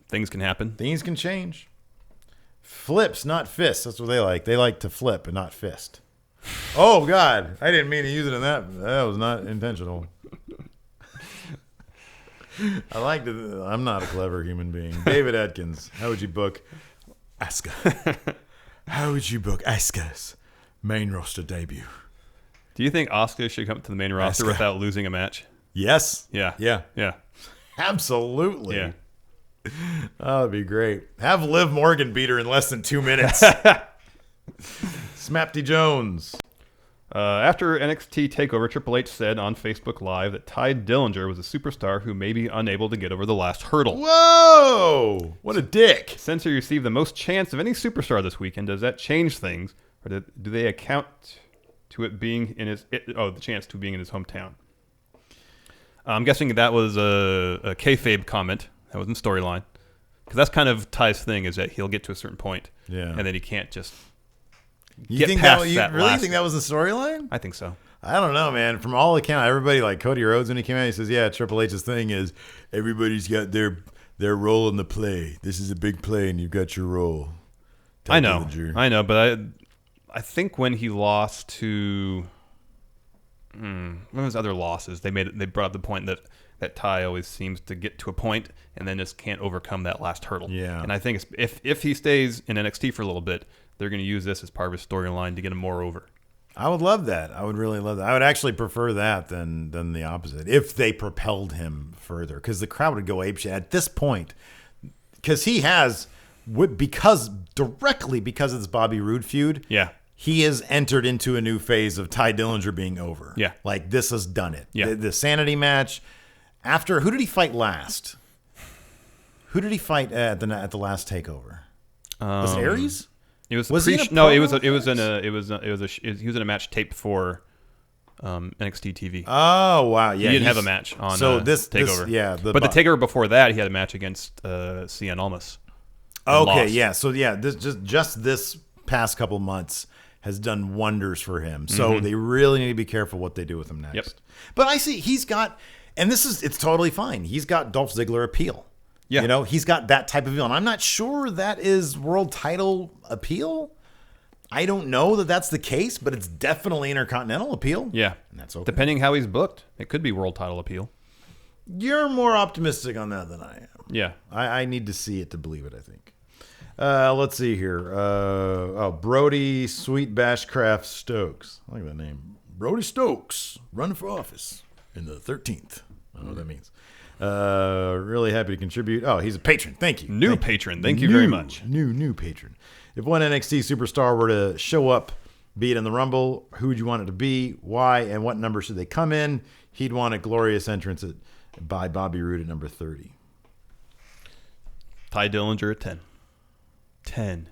things can happen. Things can change. Flips, not fists. That's what they like. They like to flip and not fist. Oh, God. I didn't mean to use it in that. That was not intentional. I like to. I'm not a clever human being. David Atkins, how would you book Asuka? How would you book Asuka's main roster debut? Do you think Asuka should come to the main roster without losing a match? Yes. Yeah. Yeah. Absolutely. Yeah. Oh, that'd be great. Have Liv Morgan beat her in less than 2 minutes. Smapty Jones. After NXT TakeOver, Triple H said on Facebook Live that Ty Dillinger was a superstar who may be unable to get over the last hurdle. Whoa! What a dick. Since he received the most chance of any superstar this weekend, does that change things, or do they account to it being in the chance to being in his hometown? I'm guessing that was a kayfabe comment. That was in storyline. Because that's kind of Ty's thing, is that he'll get to a certain point, and then he can't just You think past you that really last- think that was the storyline? I think so. I don't know, man. From all accounts, everybody, like Cody Rhodes, when he came out, he says, yeah, Triple H's thing is everybody's got their role in the play. This is a big play, and you've got your role. I know, but I think when he lost to one of his other losses, they brought up the point that Ty always seems to get to a point and then just can't overcome that last hurdle. Yeah. And I think if he stays in NXT for a little bit, they're going to use this as part of his storyline to get him more over. I would love that. I would really love that. I would actually prefer that than the opposite if they propelled him further, because the crowd would go apeshit at this point, because he has because of this Bobby Roode feud. Yeah. He has entered into a new phase of Ty Dillinger being over. Yeah. Like, this has done it. Yeah. The Sanity match. After, who did he fight last? Who did he fight at the last takeover? Was it Aries? It was Was he in a no. It was promo he was in a match taped for NXT TV. Oh, wow. Yeah. He didn't have a match on this TakeOver. yeah. But the TakeOver before that, he had a match against Cien Almas. and Okay, lost. yeah. So yeah, this just this past couple months has done wonders for him. So they really need to be careful what they do with him next. Yep. But I see he's got, and it's totally fine. He's got Dolph Ziggler appeal. Yeah. You know, he's got that type of appeal. And I'm not sure that is world title appeal. I don't know that that's the case, but it's definitely intercontinental appeal. Yeah. And that's okay. Depending how he's booked, it could be world title appeal. You're more optimistic on that than I am. Yeah. I need to see it to believe it, I think. Let's see here. Brody Sweet Bashcraft Stokes. I like that name. Brody Stokes, running for office in the 13th. I don't know what that means. Really happy to contribute. Oh, he's a patron. Thank you. New patron. Thank you very much. New patron. If one NXT superstar were to show up, be it in the Rumble, who would you want it to be? Why? And what number should they come in? He'd want a glorious entrance by Bobby Roode at number 30. Ty Dillinger at 10. 10.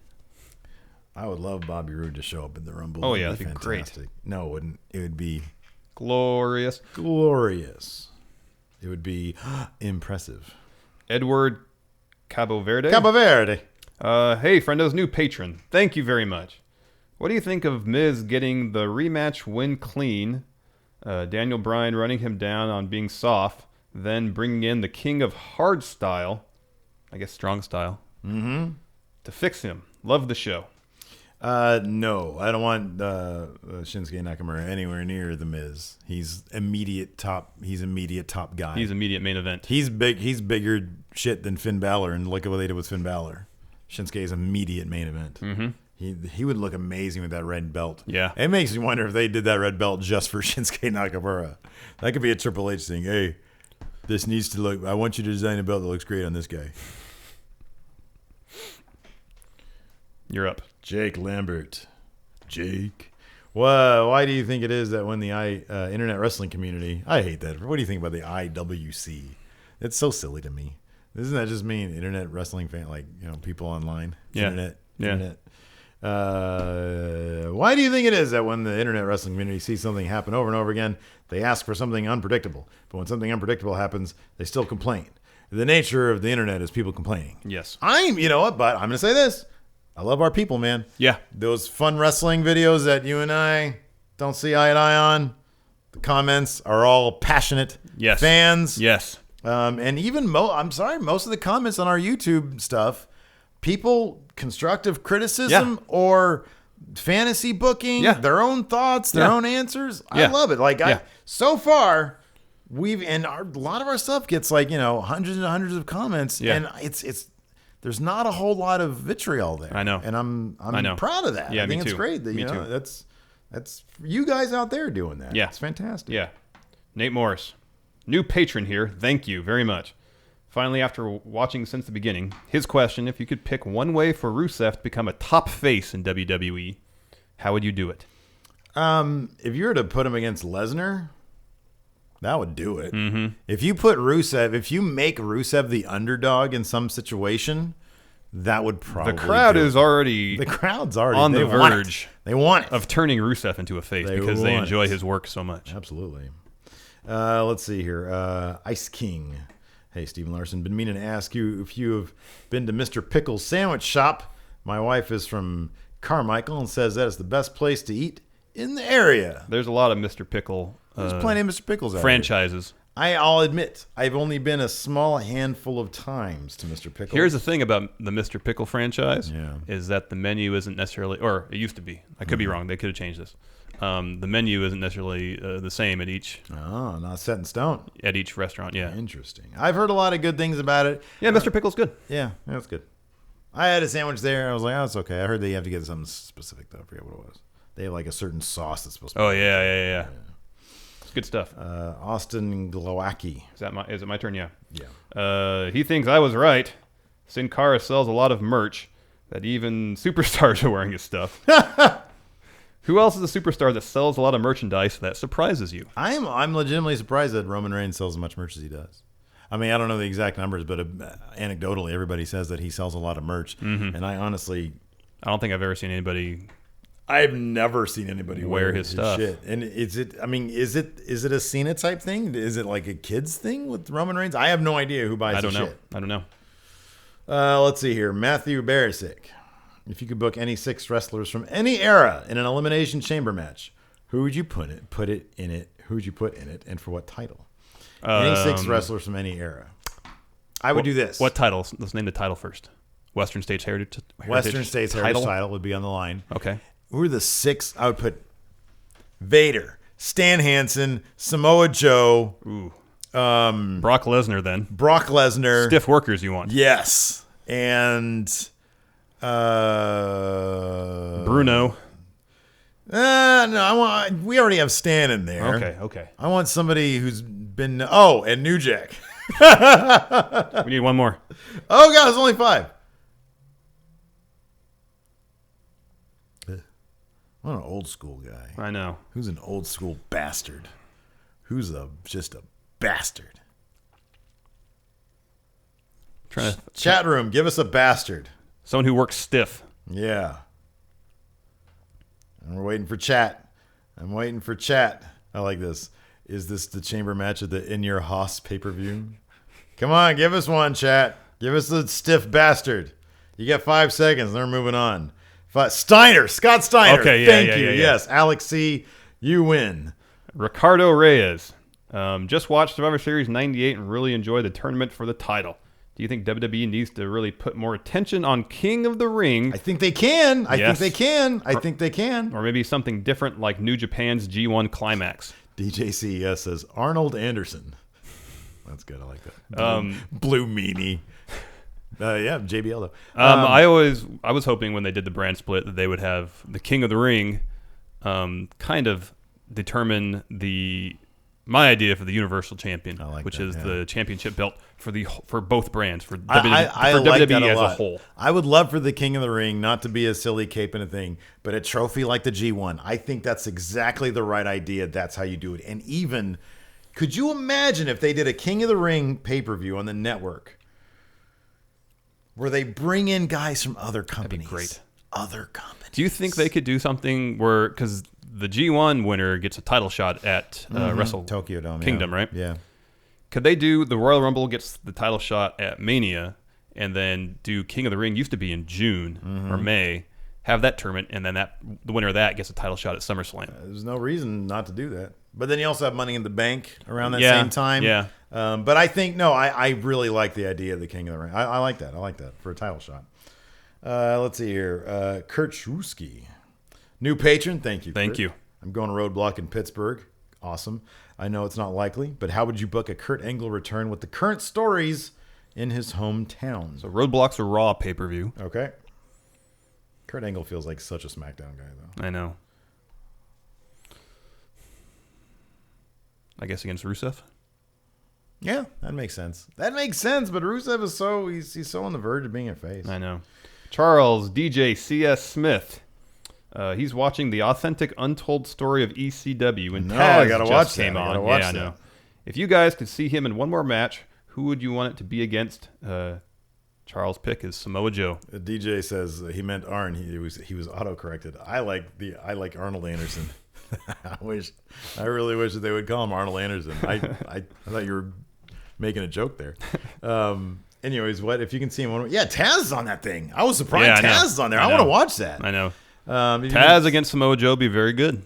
I would love Bobby Roode to show up in the Rumble. Oh, It'd yeah, that'd be great. fantastic. No, it wouldn't. It would be Glorious. glorious. It would be impressive. Edward Cabo Verde. Cabo Verde. Hey, friendos, new patron. Thank you very much. What do you think of Miz getting the rematch win clean? Daniel Bryan running him down on being soft, then bringing in the King of Hard Style, I guess strong style, to fix him. Love the show. No, I don't want Shinsuke Nakamura anywhere near the Miz. He's immediate top guy. He's immediate main event. He's big. He's bigger shit than Finn Balor, and look at what they did with Finn Balor. Shinsuke is immediate main event. Mm-hmm. He would look amazing with that red belt. Yeah. It makes me wonder if they did that red belt just for Shinsuke Nakamura. That could be a Triple H thing. Hey, this needs to look. I want you to design a belt that looks great on this guy. You're up. Jake Lambert. Jake. Well, why do you think it is that when the internet wrestling community, I hate that. What do you think about the IWC? It's so silly to me. Doesn't that just mean internet wrestling fan, like, you know, people online? Yeah. Internet. Why do you think it is that when the internet wrestling community sees something happen over and over again, they ask for something unpredictable? But when something unpredictable happens, they still complain. The nature of the internet is people complaining. Yes. You know what, but I'm going to say this. I love our people, man. Yeah. Those fun wrestling videos that you and I don't see eye to eye on, the comments are all passionate Yes. fans. Yes. And even, most of the comments on our YouTube stuff, people, constructive criticism or fantasy booking, Yeah. their own thoughts, their own answers. I Yeah. love it. Like, Yeah. so far, a lot of our stuff gets like, you know, hundreds and hundreds of comments. Yeah. And it's, there's not a whole lot of vitriol there. I know. And I'm know. proud of that. Yeah, I think me it's too. great that, Me you know, too. that's you guys out there doing that. Yeah. It's fantastic. Yeah. Nate Morris. New patron here. Thank you very much. Finally, after watching since the beginning, his question, if you could pick one way for Rusev to become a top face in WWE, how would you do it? If you were to put him against Lesnar, that would do it. Mm-hmm. If you make Rusev the underdog in some situation, that would probably The crowd do it. is already The crowd's already on they the want verge it. They want it. of turning Rusev into a face They because they want enjoy it. his work so much. Absolutely. Let's see here. Ice King. Hey, Stephen Larson. Been meaning to ask you if you have been to Mr. Pickle's Sandwich Shop. My wife is from Carmichael and says that is the best place to eat in the area. There's a lot of Mr. Pickle There's plenty of Mr. Pickles out franchises. I'll admit, I've only been a small handful of times to Mr. Pickles. Here's the thing about the Mr. Pickle franchise Yeah. is that the menu isn't necessarily, or it used to be. I could be wrong. They could have changed this. The menu isn't necessarily the same at each not set in stone. restaurant. Yeah, Interesting. I've heard a lot of good things about it. yeah. Mr. Pickle's good. Yeah, that's good. I had a sandwich there. I was like, oh, it's okay. I heard they have to get something specific, though. I forget what it was. They have like a certain sauce that's supposed to be. Oh yeah. It's good stuff. Austin Glowacki. Is it my turn? Yeah. Yeah. He thinks I was right. Sin Cara sells a lot of merch that even superstars are wearing his stuff. Who else is a superstar that sells a lot of merchandise that surprises you? I'm legitimately surprised that Roman Reigns sells as much merch as he does. I mean, I don't know the exact numbers, but anecdotally, everybody says that he sells a lot of merch. Mm-hmm. And I don't think I've ever seen anybody. I've never seen anybody wear his stuff. Shit. And is it a Cena type thing? Is it like a kids thing with Roman Reigns? I have no idea who buys his shit. I don't know. Let's see here. Matthew Barisic. If you could book any 6 wrestlers from any era in an elimination chamber match, who would you put it in it? Who would you put in it, and for what title? Any 6 wrestlers from any era. I would do this. What titles? Let's name the title first. Western States Heritage. Western States Heritage title would be on the line. Okay. Who are the 6? I would put Vader, Stan Hansen, Samoa Joe. Ooh. Brock Lesnar then. Brock Lesnar. Stiff workers you want. Yes. And Bruno. No, we already have Stan in there. Okay. I want somebody who's been and New Jack. We need one more. Oh God, it's only 5. What an old school guy. I know. Who's an old school bastard? Who's just a bastard? Chat room, give us a bastard. Someone who works stiff. Yeah. And we're waiting for chat. I'm waiting for chat. I like this. Is this the chamber match of the In Your Hoss pay-per-view? Come on, give us one, chat. Give us the stiff bastard. You got 5 seconds, and we're moving on. Scott Steiner. Okay, Thank you. yeah. Yes, Alex C., you win. Ricardo Reyes. Just watched Survivor Series 98 and really enjoyed the tournament for the title. Do you think WWE needs to really put more attention on King of the Ring? I think they can. I Yes. think they can. Or maybe something different like New Japan's G1 Climax. DJ CES says Arnold Anderson. That's good. I like that. Blue meanie. Yeah, JBL though. I was hoping when they did the brand split that they would have the King of the Ring kind of determine my idea for the Universal Champion, which is the championship belt for both brands, for I WWE like that as lot. a whole. I would love for the King of the Ring not to be a silly cape and a thing, but a trophy like the G1. I think that's exactly the right idea. That's how you do it. And even, could you imagine if they did a King of the Ring pay-per-view on the network where they bring in guys from other companies? That'd be great. Other companies. Do you think they could do something where, because the G1 winner gets a title shot at Wrestle Tokyo Dome, Kingdom, right? Yeah. Could they do the Royal Rumble gets the title shot at Mania, and then do King of the Ring used to be in June or May, have that tournament, and then the winner of that gets a title shot at SummerSlam? There's no reason not to do that. But then you also have Money in the Bank around that Yeah, same time. yeah. But I think, I really like the idea of the King of the Ring. I like that. I like that for a title shot. Let's see here. Kurt Shrusky. New patron. Thank you, Kurt. Thank you. I'm going to Roadblock in Pittsburgh. Awesome. I know it's not likely, but how would you book a Kurt Angle return with the current stories in his hometown? So Roadblocks or Raw pay-per-view. Okay. Kurt Angle feels like such a SmackDown guy, though. I know. I guess against Rusev. Yeah, that makes sense. That makes sense, but Rusev is he's so on the verge of being a face. I know. Charles DJ CS Smith. He's watching the authentic, untold story of ECW when Taz I gotta just watch came that. I on. gotta watch Yeah, I that. know. If you guys could see him in one more match, who would you want it to be against? Charles' pick is Samoa Joe. DJ says he meant Arn. He was auto corrected. I like Arnold Anderson. I really wish that they would call him Arnold Anderson. I thought you were making a joke there. Anyways, what if you can see him? Yeah, Taz is on that thing. I was surprised Taz is on there. I want to watch that. I know. Taz against Samoa Joe would be very good.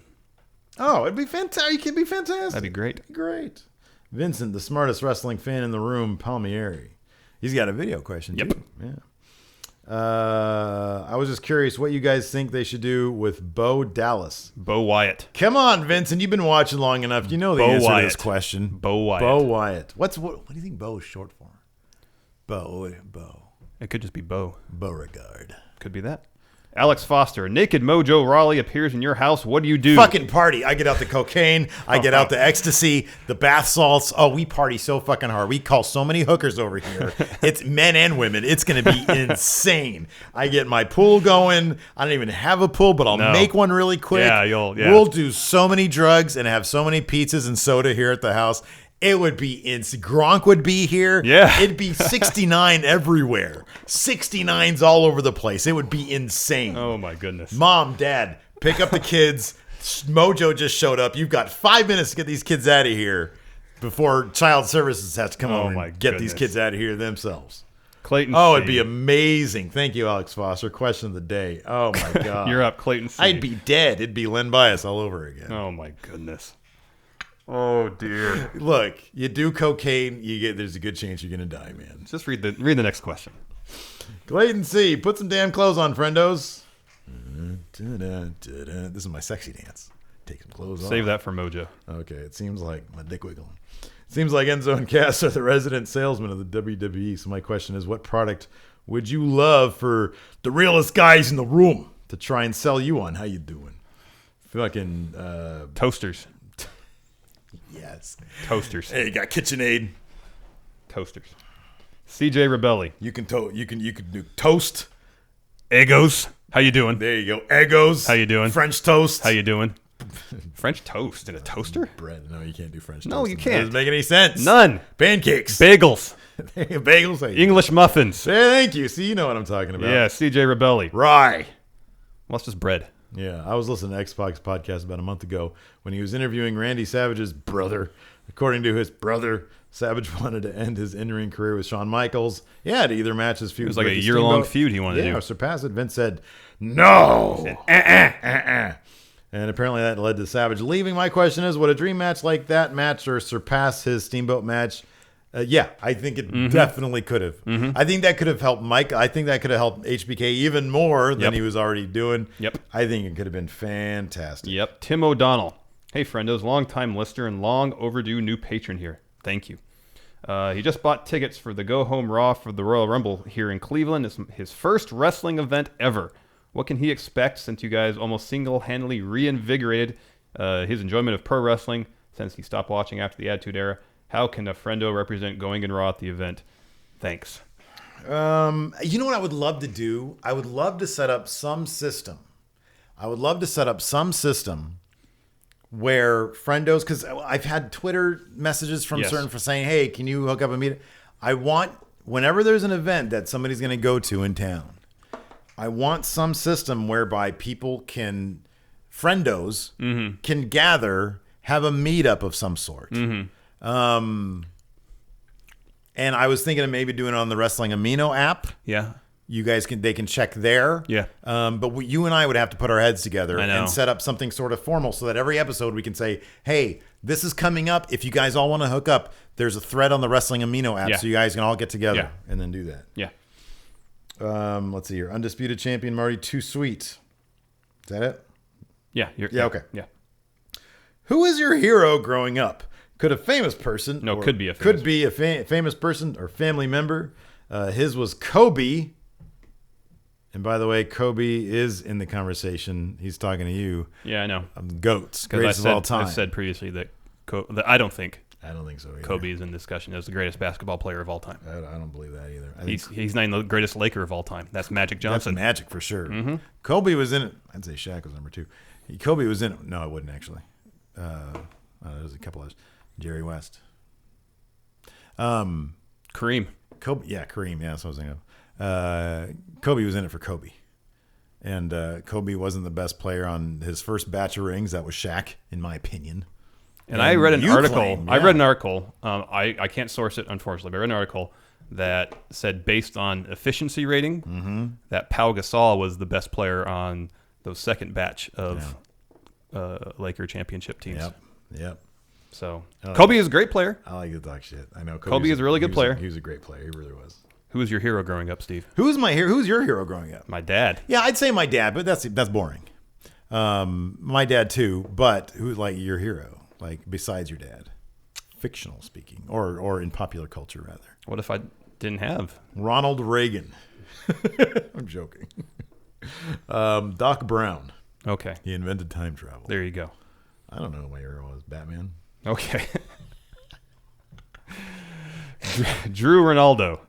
Oh, it'd be fantastic. It could be fantastic. That'd be great. It'd be great. Vincent, the smartest wrestling fan in the room, Palmieri. He's got a video question. Yep. Too. Yeah. I was just curious what you guys think they should do with Bo Dallas. Bo Wyatt. Come on, Vincent. You've been watching long enough. You know the Bo answer Wyatt. to this question. Bo Wyatt. Bo Wyatt. What do you think Bo is short for? Bo. It could just be Bo. Beauregard. Could be that. Alex Foster. Naked Mojo Rawley appears in your house. What do you do? Fucking party. I get out the cocaine. I get out the ecstasy, the bath salts. Oh, we party so fucking hard. We call so many hookers over here. It's men and women. It's going to be insane. I get my pool going. I don't even have a pool, but I'll make one really quick. Yeah, We'll do so many drugs and have so many pizzas and soda here at the house. It would be insane. Gronk would be here. Yeah. It'd be 69 everywhere. 69s all over the place. It would be insane. Oh, my goodness. Mom, Dad, pick up the kids. Mojo just showed up. You've got 5 minutes to get these kids out of here before child services has to come over and get these kids out of here themselves. Clayton Oh, C. it'd be amazing. Thank you, Alex Foster. Question of the day. Oh, my God. You're up, Clayton C. I'd be dead. It'd be Len Bias all over again. Oh, my goodness. Oh, dear. Look, you do cocaine, there's a good chance you're going to die, man. Just read the next question. Clayton C. Put some damn clothes on, friendos. This is my sexy dance. Take some clothes off. Save that for Mojo. Okay, it seems like my dick wiggling. Seems like Enzo and Cass are the resident salesmen of the WWE. So my question is, what product would you love for the realest guys in the room to try and sell you on? How you doing? Fucking Toasters. yes. Toasters. Hey, you got KitchenAid. Toasters. CJ Rebelli. You can do toast. Eggos. How you doing? There you go. Eggos. How you doing? French toast. How you doing? French toast in a toaster? Bread. No, you can't do French toast. No, you It can't. doesn't make any sense. None. Pancakes. Bagels. Bagels. Hey. English muffins. Thank you. See, you know what I'm talking about. Yeah, CJ Rebelli. Rye. Well, it's just bread. Yeah, I was listening to Xbox podcast about a month ago when he was interviewing Randy Savage's brother. According to his brother, Savage wanted to end his in-ring career with Shawn Michaels. Yeah, to either match his feud. It was like with a the year-long Steamboat. feud he wanted to do. Yeah, surpass it. Vince said, no. And apparently that led to Savage leaving. My question is, would a dream match like that match or surpass his Steamboat match? Yeah, I think it definitely could have. I think that could have helped Mike. I think that could have helped HBK even more than he was already doing. Yep. I think it could have been fantastic. Yep. Tim O'Donnell. Hey, friendos, long-time listener and long overdue new patron here. Thank you. He just bought tickets for the Go Home Raw for the Royal Rumble here in Cleveland. It's his first wrestling event ever. What can he expect since you guys almost single-handedly reinvigorated his enjoyment of pro wrestling since he stopped watching after the Attitude Era? How can a friendo represent Going in Raw at the event? Thanks. You know what I would love to do? I would love to set up some system. Where friendos, because I've had Twitter messages from certain for saying, hey, can you hook up a meeting? I want, whenever there's an event that somebody's going to go to in town, I want some system whereby people friendos can gather, have a meetup of some sort. And I was thinking of maybe doing it on the Wrestling Amino app. Yeah. You guys they can check there. Yeah. But you and I would have to put our heads together and set up something sort of formal so that every episode we can say, hey, this is coming up. If you guys all want to hook up, there's a thread on the Wrestling Amino app so you guys can all get together and then do that. Yeah. Let's see here. Undisputed champion Marty Too Sweet. Is that it? Yeah. Okay. Yeah. Who is your hero growing up? Could a famous person? No, could be a famous person or family member. His was Kobe. And by the way, Kobe is in the conversation. He's talking to you. Yeah, I know. GOATs, greatest of all time. I said previously that I don't think so either. Kobe is in discussion as the greatest basketball player of all time. I don't believe that either. He's not even the greatest Laker of all time. That's Magic Johnson. That's Magic for sure. Kobe was in it. I'd say Shaq was number 2. Kobe was in it. No, I wouldn't actually. There's a couple others. Jerry West. Kareem. Kobe. Yeah, Kareem. Yeah, that's what I was thinking of. Kobe was in it for Kobe. And Kobe wasn't the best player on his first batch of rings. That was Shaq, in my opinion. And I read an article. I read an article. I can't source it, unfortunately, but I read an article that said based on efficiency rating, that Pau Gasol was the best player on those second batch of Laker championship teams. Yep. So Kobe is a great player. I like to talk shit. I know Kobe is a really good player. He was a great player. He really was. Who was your hero growing up, Steve? Who's my hero? Who's your hero growing up? My dad. Yeah, I'd say my dad, but that's boring. My dad too, but who's like your hero? Like besides your dad, fictional speaking, or in popular culture rather. What if I didn't have Ronald Reagan? I'm joking. Doc Brown. Okay. He invented time travel. There you go. I don't know who my hero was. Batman. Okay. Drew Ronaldo.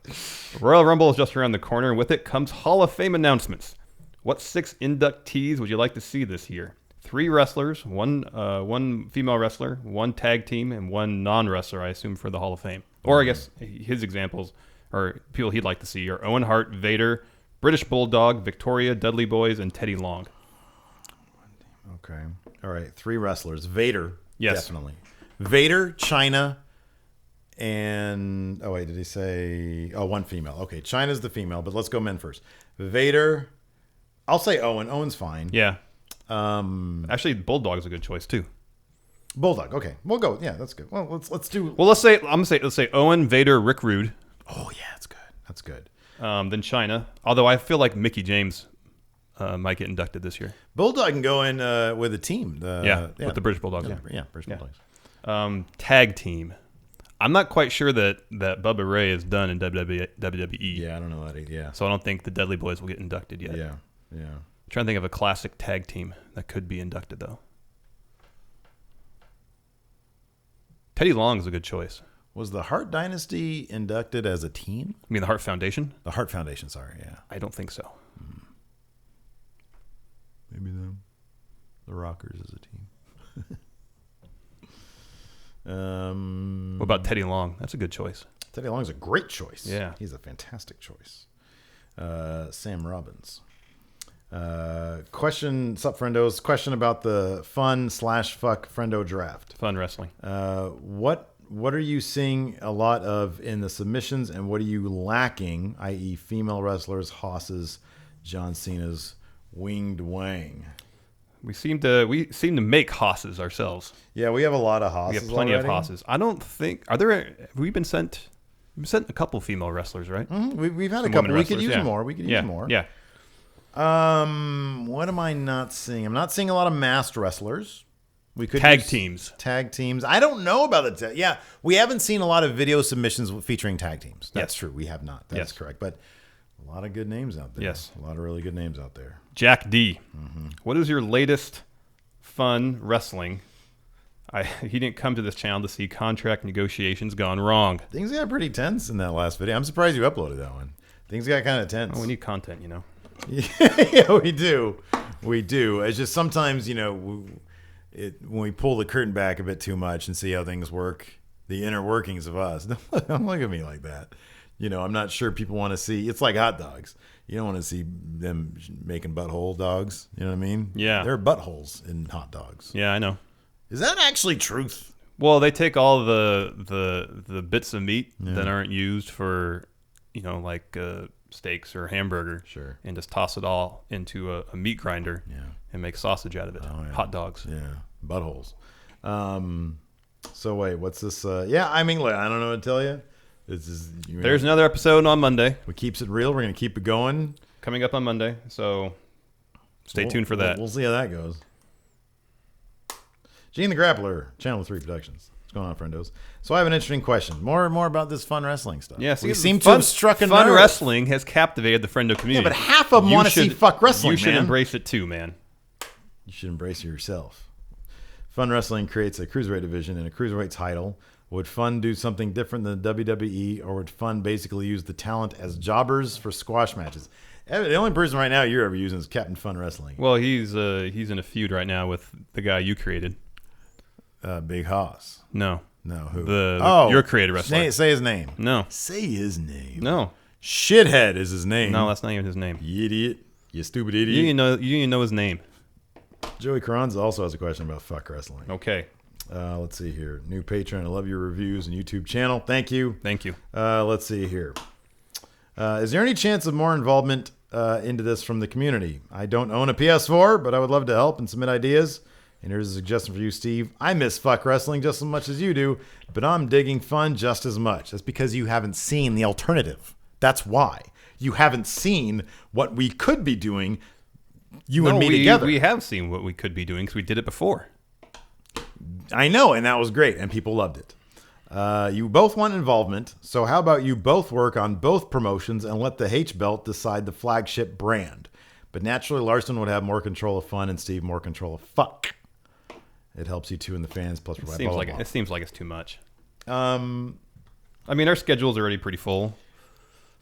Royal Rumble is just around the corner, and with it comes Hall of Fame announcements. What 6 inductees would you like to see this year? 3 wrestlers, one female wrestler, 1 tag team, and 1 non-wrestler, I assume, for the Hall of Fame. Or I guess his examples, or people he'd like to see, are Owen Hart, Vader, British Bulldog, Victoria, Dudley Boys, and Teddy Long. Okay. All right. 3 wrestlers. Vader. Yes. Definitely. Vader, China, And, oh, wait, did he say? Oh, one female. Okay, China's the female, but let's go men first. Vader. I'll say Owen. Owen's fine. Yeah. Actually, Bulldog's a good choice, too. Bulldog. Okay, we'll go. Yeah, that's good. Well, let's do. Well, let's say Owen, Vader, Rick Rude. Oh yeah, that's good. That's good. Then China. Although I feel like Mickey James might get inducted this year. Bulldog can go in with a team. With the British Bulldogs. Yeah, British Bulldogs. Tag team. I'm not quite sure that Bubba Ray is done in WWE. Yeah, I don't know that either. Yeah. So I don't think the Dudley Boys will get inducted yet. Yeah. I'm trying to think of a classic tag team that could be inducted, though. Teddy Long's a good choice. Was the Hart Dynasty inducted as a team? You mean the Hart Foundation? The Hart Foundation, sorry, yeah. I don't think so. Maybe them. The Rockers as a team. What about Teddy Long? That's a good choice. Teddy Long's a great choice. Yeah. He's a fantastic choice. Sam Robbins. Question, sup friendos? Question about the fun/fuck friendo draft. Fun wrestling. What are you seeing a lot of in the submissions, and what are you lacking, i.e. female wrestlers, Haas's, John Cena's, Winged Wang? We seem to make Haas's ourselves. Yeah, we have a lot of Haas's. We have plenty already. of Haas's. I don't think have we been sent? We've sent a couple female wrestlers, right? Mm-hmm. We've had Some a couple. women We could wrestlers, use yeah. more. We could use more. Yeah. What am I not seeing? I'm not seeing a lot of masked wrestlers. We could Tag use teams. Tag teams. I don't know about the yeah. We haven't seen a lot of video submissions featuring tag teams. That's true. We have not. That's correct. But a lot of good names out there. Yes. A lot of really good names out there. Jack D. What is your latest fun wrestling? He didn't come to this channel to see contract negotiations gone wrong. Things got pretty tense in that last video. I'm surprised you uploaded that one. Things got kind of tense. Oh, we need content, you know. Yeah, we do. We do. It's just sometimes, when we pull the curtain back a bit too much and see how things work, the inner workings of us. Don't look at me like that. I'm not sure people want to see. It's like hot dogs. You don't want to see them making butthole dogs. You know what I mean? Yeah. There are buttholes in hot dogs. Yeah, I know. Is that actually truth? Well, they take all the bits of meat that aren't used for, like steaks or hamburger, Sure, and just toss it all into a meat grinder, and make sausage out of it. Oh, yeah. Hot dogs. Yeah, buttholes. So wait, what's this? Yeah, I mean, I don't know what to tell you. There's another episode on Monday. We keeps it real. We're gonna keep it going. Coming up on Monday, so stay tuned for that. We'll see how that goes. Gene the Grappler, Channel 3 Productions. What's going on, friendos? So I have an interesting question. More about this fun wrestling stuff. Yeah, we seem to have struck a fun nerve. wrestling has captivated the friendo community. Yeah, but half of them want to see fuck wrestling, You should man. embrace it too, man. You should embrace yourself. Fun Wrestling creates a cruiserweight division and a cruiserweight title. Would Fun do something different than the WWE, or would Fun basically use the talent as jobbers for squash matches? The only person right now you're ever using is Captain Fun Wrestling. Well, he's in a feud right now with the guy you created. Big Hoss. No, who? Your created wrestler. Say his name. No. Say his name. No. Shithead is his name. No, that's not even his name. You idiot. You stupid idiot. You didn't even know his name. Joey Carranza also has a question about fuck wrestling. Okay. Let's see here. New patron. I love your reviews and YouTube channel. Thank you. Thank you. Let's see here. Is there any chance of more involvement into this from the community? I don't own a PS4, but I would love to help and submit ideas. And here's a suggestion for you, Steve. I miss fuck wrestling just as much as you do, but I'm digging Fun just as much. That's because you haven't seen the alternative. That's why. You haven't seen what we could be doing, and me together. We have seen what we could be doing because we did it before. I know, and that was great, and people loved it. You both want involvement, so how about you both work on both promotions and let the H-Belt decide the flagship brand? But naturally, Larson would have more control of Fun and Steve more control of fuck. It helps you two and the fans, plus provide blah, blah, blah. It seems like it's too much. I mean, our schedule's already pretty full,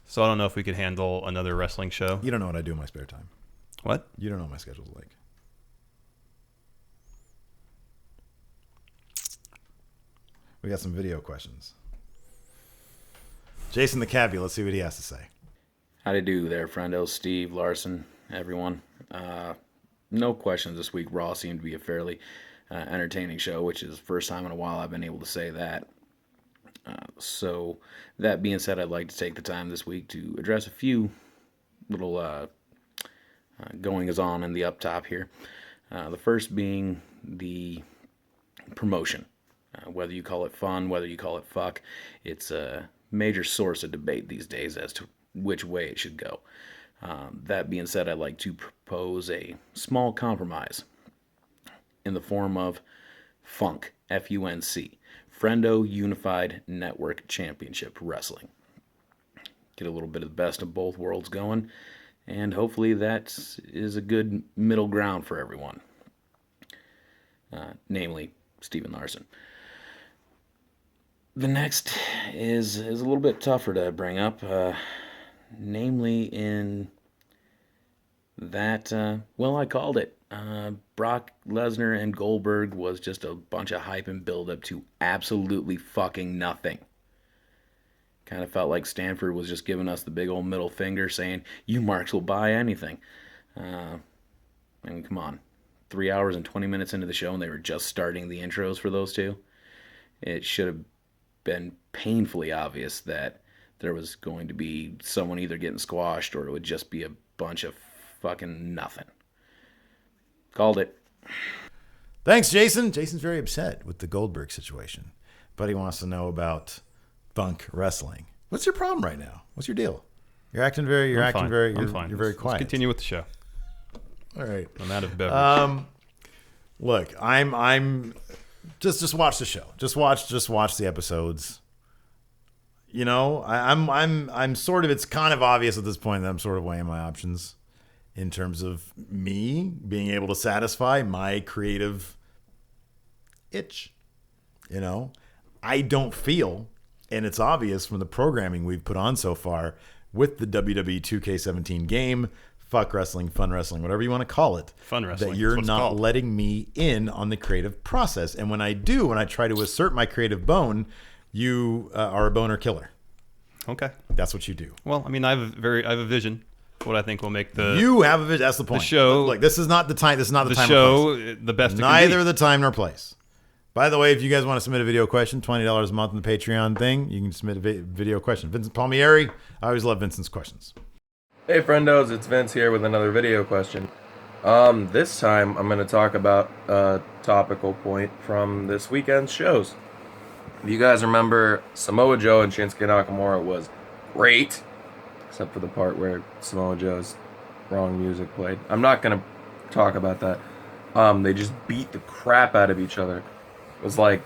so I don't know if we could handle another wrestling show. You don't know what I do in my spare time. What? You don't know what my schedule's like. We got some video questions. Jason the Cabbie, let's see what he has to say. Howdy do there, friendo, Steve, Larson, everyone. No questions this week. Raw seemed to be a fairly entertaining show, which is the first time in a while I've been able to say that. So that being said, I'd like to take the time this week to address a few little goings-on in the up top here. The first being the promotion. Whether you call it fun, whether you call it fuck, it's a major source of debate these days as to which way it should go. That being said, I'd like to propose a small compromise in the form of FUNC, F-U-N-C, Friendo Unified Network Championship Wrestling. Get a little bit of the best of both worlds going, and hopefully that is a good middle ground for everyone, namely Steven Larson. The next is a little bit tougher to bring up, namely in that, I called it. Brock Lesnar and Goldberg was just a bunch of hype and build-up to absolutely fucking nothing. Kind of felt like Stanford was just giving us the big old middle finger saying, you marks will buy anything. I mean, come on. 3 hours and 20 minutes into the show and they were just starting the intros for those two. It should have been painfully obvious that there was going to be someone either getting squashed or it would just be a bunch of fucking nothing. Called it. Thanks, Jason. Jason's very upset with the Goldberg situation, but he wants to know about Funk Wrestling. What's your problem right now? What's your deal? You're acting very I'm fine. very Let's quiet. continue with the show. All right. I'm out of beverage. Look, I'm just watch the show. Just watch the episodes. You know, I'm sort of, it's kind of obvious at this point that I'm sort of weighing my options in terms of me being able to satisfy my creative itch. You know, I don't feel, and it's obvious from the programming we've put on so far with the WWE 2K17 game, fuck wrestling, fun wrestling, whatever you want to call it, fun wrestling, that you're not letting me in on the creative process. And when I try to assert my creative bone, you are a boner killer. Okay. That's what you do. Well, I mean, I have a vision. What I think will make you have a vision. That's the point. The show. Like, this is not the time. This is not the time. Show. Or place. The best. Neither the time nor place. By the way, if you guys want to submit a video question, $20 a month in the Patreon thing, you can submit a video question. Vincent Palmieri. I always love Vincent's questions. Hey friendos, it's Vince here with another video question. This time I'm going to talk about a topical point from this weekend's shows. If you guys remember, Samoa Joe and Shinsuke Nakamura was great, except for the part where Samoa Joe's wrong music played. I'm not going to talk about that. They just beat the crap out of each other. It was like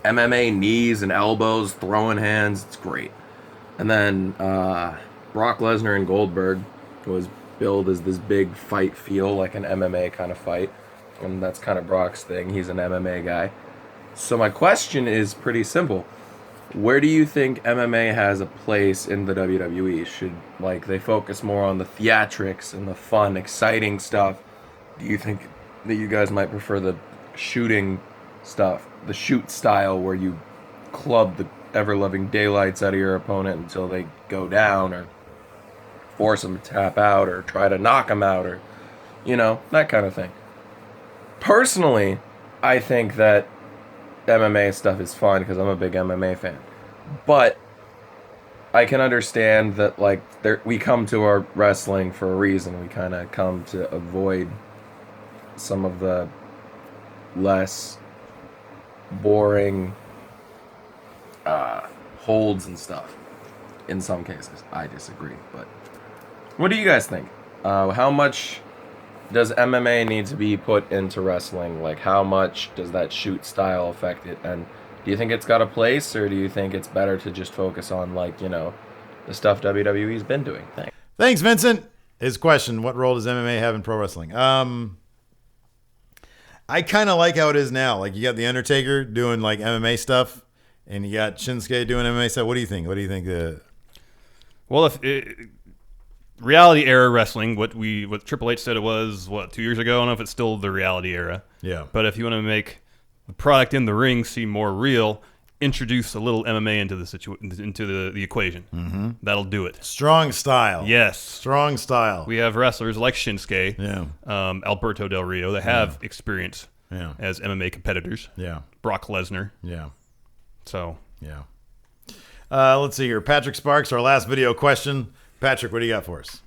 MMA knees and elbows, throwing hands. It's great. And then Brock Lesnar and Goldberg was billed as this big fight feel, like an MMA kind of fight. And that's kind of Brock's thing. He's an MMA guy. So my question is pretty simple. Where do you think MMA has a place in the WWE? Should, like, they focus more on the theatrics and the fun, exciting stuff? Do you think that you guys might prefer the shooting stuff, the shoot style where you club the ever-loving daylights out of your opponent until they go down, or force them to tap out, or try to knock them out, or, you know, that kind of thing? Personally, I think that MMA stuff is fun because I'm a big MMA fan. But I can understand that, like, we come to our wrestling for a reason. We kind of come to avoid some of the less boring holds and stuff. In some cases, I disagree. But what do you guys think? How much does MMA need to be put into wrestling? Like, how much does that shoot style affect it? And do you think it's got a place, or do you think it's better to just focus on, like, you know, the stuff WWE's been doing? Thanks, Vincent. His question: what role does MMA have in pro wrestling? I kind of like how it is now. Like, you got The Undertaker doing, like, MMA stuff, and you got Shinsuke doing MMA stuff. What do you think? What do you think? Well, if reality era wrestling, what Triple H said it was, 2 years ago? I don't know if it's still the reality era. Yeah. But if you want to make the product in the ring seem more real, introduce a little MMA into the equation. Mm-hmm. That'll do it. Strong style. Yes. Strong style. We have wrestlers like Shinsuke, Alberto Del Rio, that have experience as MMA competitors. Yeah. Brock Lesnar. Yeah. So Yeah. Let's see here. Patrick Sparks, our last video question. Patrick, what do you got for us?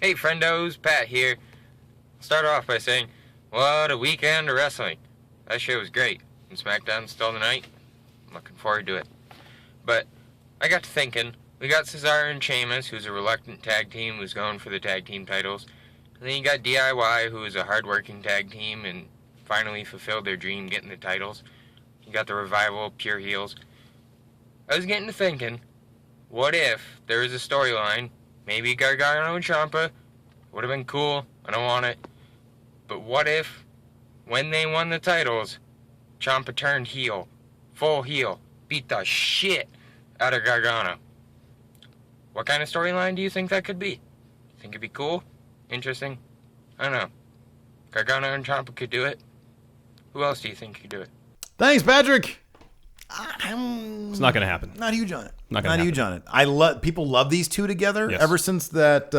Hey friendos, Pat here. Start off by saying, what a weekend of wrestling. That show was great. And SmackDown stole the night. I'm looking forward to it. But I got to thinking, we got Cesaro and Sheamus, who's a reluctant tag team who's going for the tag team titles. And then you got DIY, who is a hard-working tag team and finally fulfilled their dream getting the titles. You got the Revival, pure heels. I was getting to thinking, what if there was a storyline, maybe Gargano and Ciampa, would have been cool, I don't want it. But what if, when they won the titles, Ciampa turned heel, full heel, beat the shit out of Gargano? What kind of storyline do you think that could be? Think it'd be cool? Interesting? I don't know. Gargano and Ciampa could do it. Who else do you think could do it? Thanks, Patrick. It's not going to happen. Not huge on it. Not huge on it. People love these two together Yes. ever since that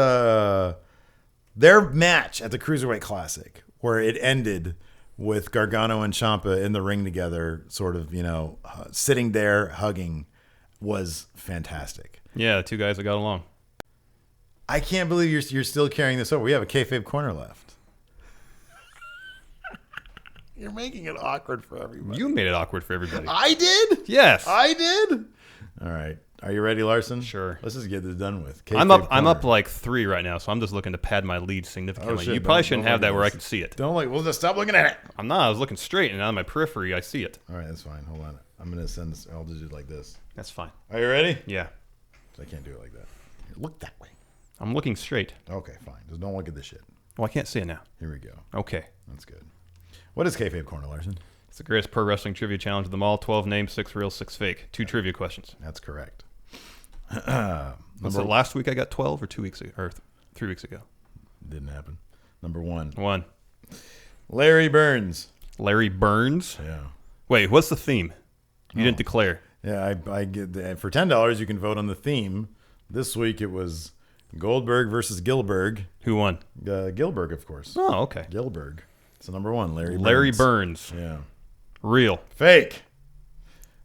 their match at the Cruiserweight Classic, where it ended with Gargano and Ciampa in the ring together, sort of, sitting there hugging, was fantastic. Yeah, the two guys that got along. I can't believe you're still carrying this over. We have a kayfabe corner left. You're making it awkward for everybody. You made it awkward for everybody. I did? Yes. I did? All right. Are you ready, Larson? Sure. Let's just get this done with. I'm up like 3 right now, so I'm just looking to pad my lead significantly. Oh, shit. You probably Don't shouldn't look have that at where I this. can see it. We'll just stop looking at it. I'm not. I was looking straight, and now on my periphery, I see it. All right, that's fine. Hold on. I'm going to send this. I'll just do it like this. That's fine. Are you ready? Yeah. I can't do it like that. Here, look that way. I'm looking straight. Okay, fine. Just don't look at this shit. Well, I can't see it now. Here we go. Okay. That's good. What is kayfabe corner, Larson? It's the greatest pro wrestling trivia challenge of them all. 12 names, 6 real, 6 fake. 2 trivia questions. That's correct. Was it last week I got 12 or 2 weeks ago, or 3 weeks ago? Didn't happen. Number 1. 1. Larry Burns. Larry Burns? Yeah. Wait, what's the theme? You didn't declare. Yeah, I get for $10 you can vote on the theme. This week it was Goldberg versus Gilberg. Who won? Gilberg, of course. Oh, okay. Gilberg. So number 1, Larry Burns. Larry Burns. Yeah. Real. Fake.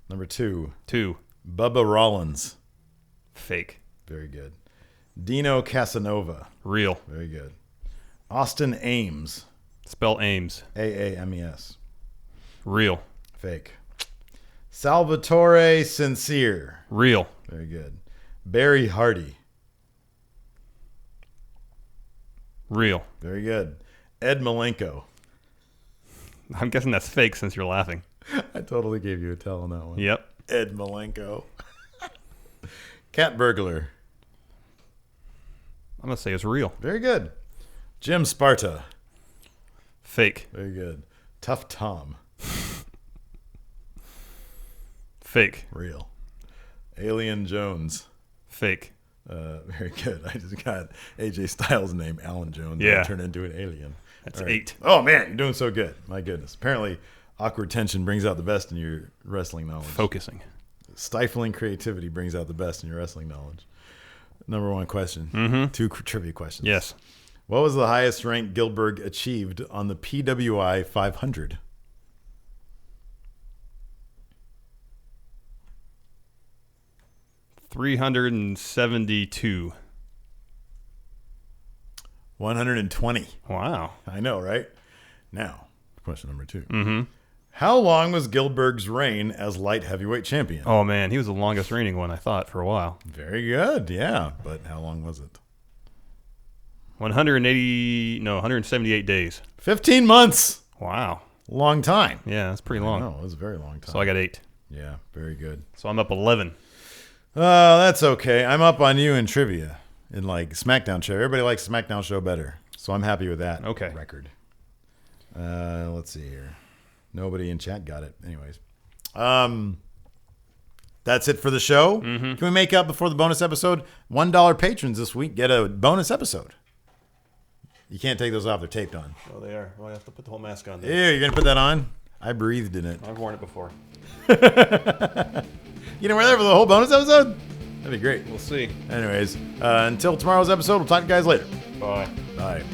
Number 2. 2. Bubba Rollins. Fake. Very good. Dino Casanova. Real. Very good. Austin Ames. Spell Ames. Aames. Real. Fake. Salvatore Sincere. Real. Very good. Barry Hardy. Real. Very good. Ed Malenko. I'm guessing that's fake since you're laughing. I totally gave you a tell on that one. Yep. Ed Malenko. Cat Burglar. I'm going to say it's real. Very good. Jim Sparta. Fake. Very good. Tough Tom. Fake. Real. Alien Jones. Fake. Very good. I just got AJ Styles' name, Alan Jones. Yeah. Turned into an alien. That's All right. 8. Oh, man. You're doing so good. My goodness. Apparently, awkward tension brings out the best in your wrestling knowledge. Focusing. Stifling creativity brings out the best in your wrestling knowledge. Number 1 question. Mm-hmm. 2 trivia questions. Yes. What was the highest rank Gilberg achieved on the PWI 500? $372. 120. Wow. I know, right? Now, question number 2. Mm-hmm. How long was Gilberg's reign as light heavyweight champion? Oh, man. He was the longest reigning one, I thought, for a while. Very good, yeah. But how long was it? 178 days. 15 months. Wow. Long time. Yeah, that's pretty long. No, it was a very long time. So I got 8. Yeah, very good. So I'm up 11. That's okay. I'm up on you in trivia, in like SmackDown show. Everybody likes SmackDown show better, so I'm happy with that Okay. record. Let's see here. Nobody in chat got it. Anyways, that's it for the show. Mm-hmm. Can we make up before the bonus episode? $1 patrons this week get a bonus episode. You can't take those off; they're taped on. Oh, they are. Well, I have to put the whole mask on there. Ew, you're gonna put that on? I breathed in it. I've worn it before. You gonna wear that for the whole bonus episode? That'd be great. We'll see. Anyways, until tomorrow's episode, we'll talk to you guys later. Bye. Bye.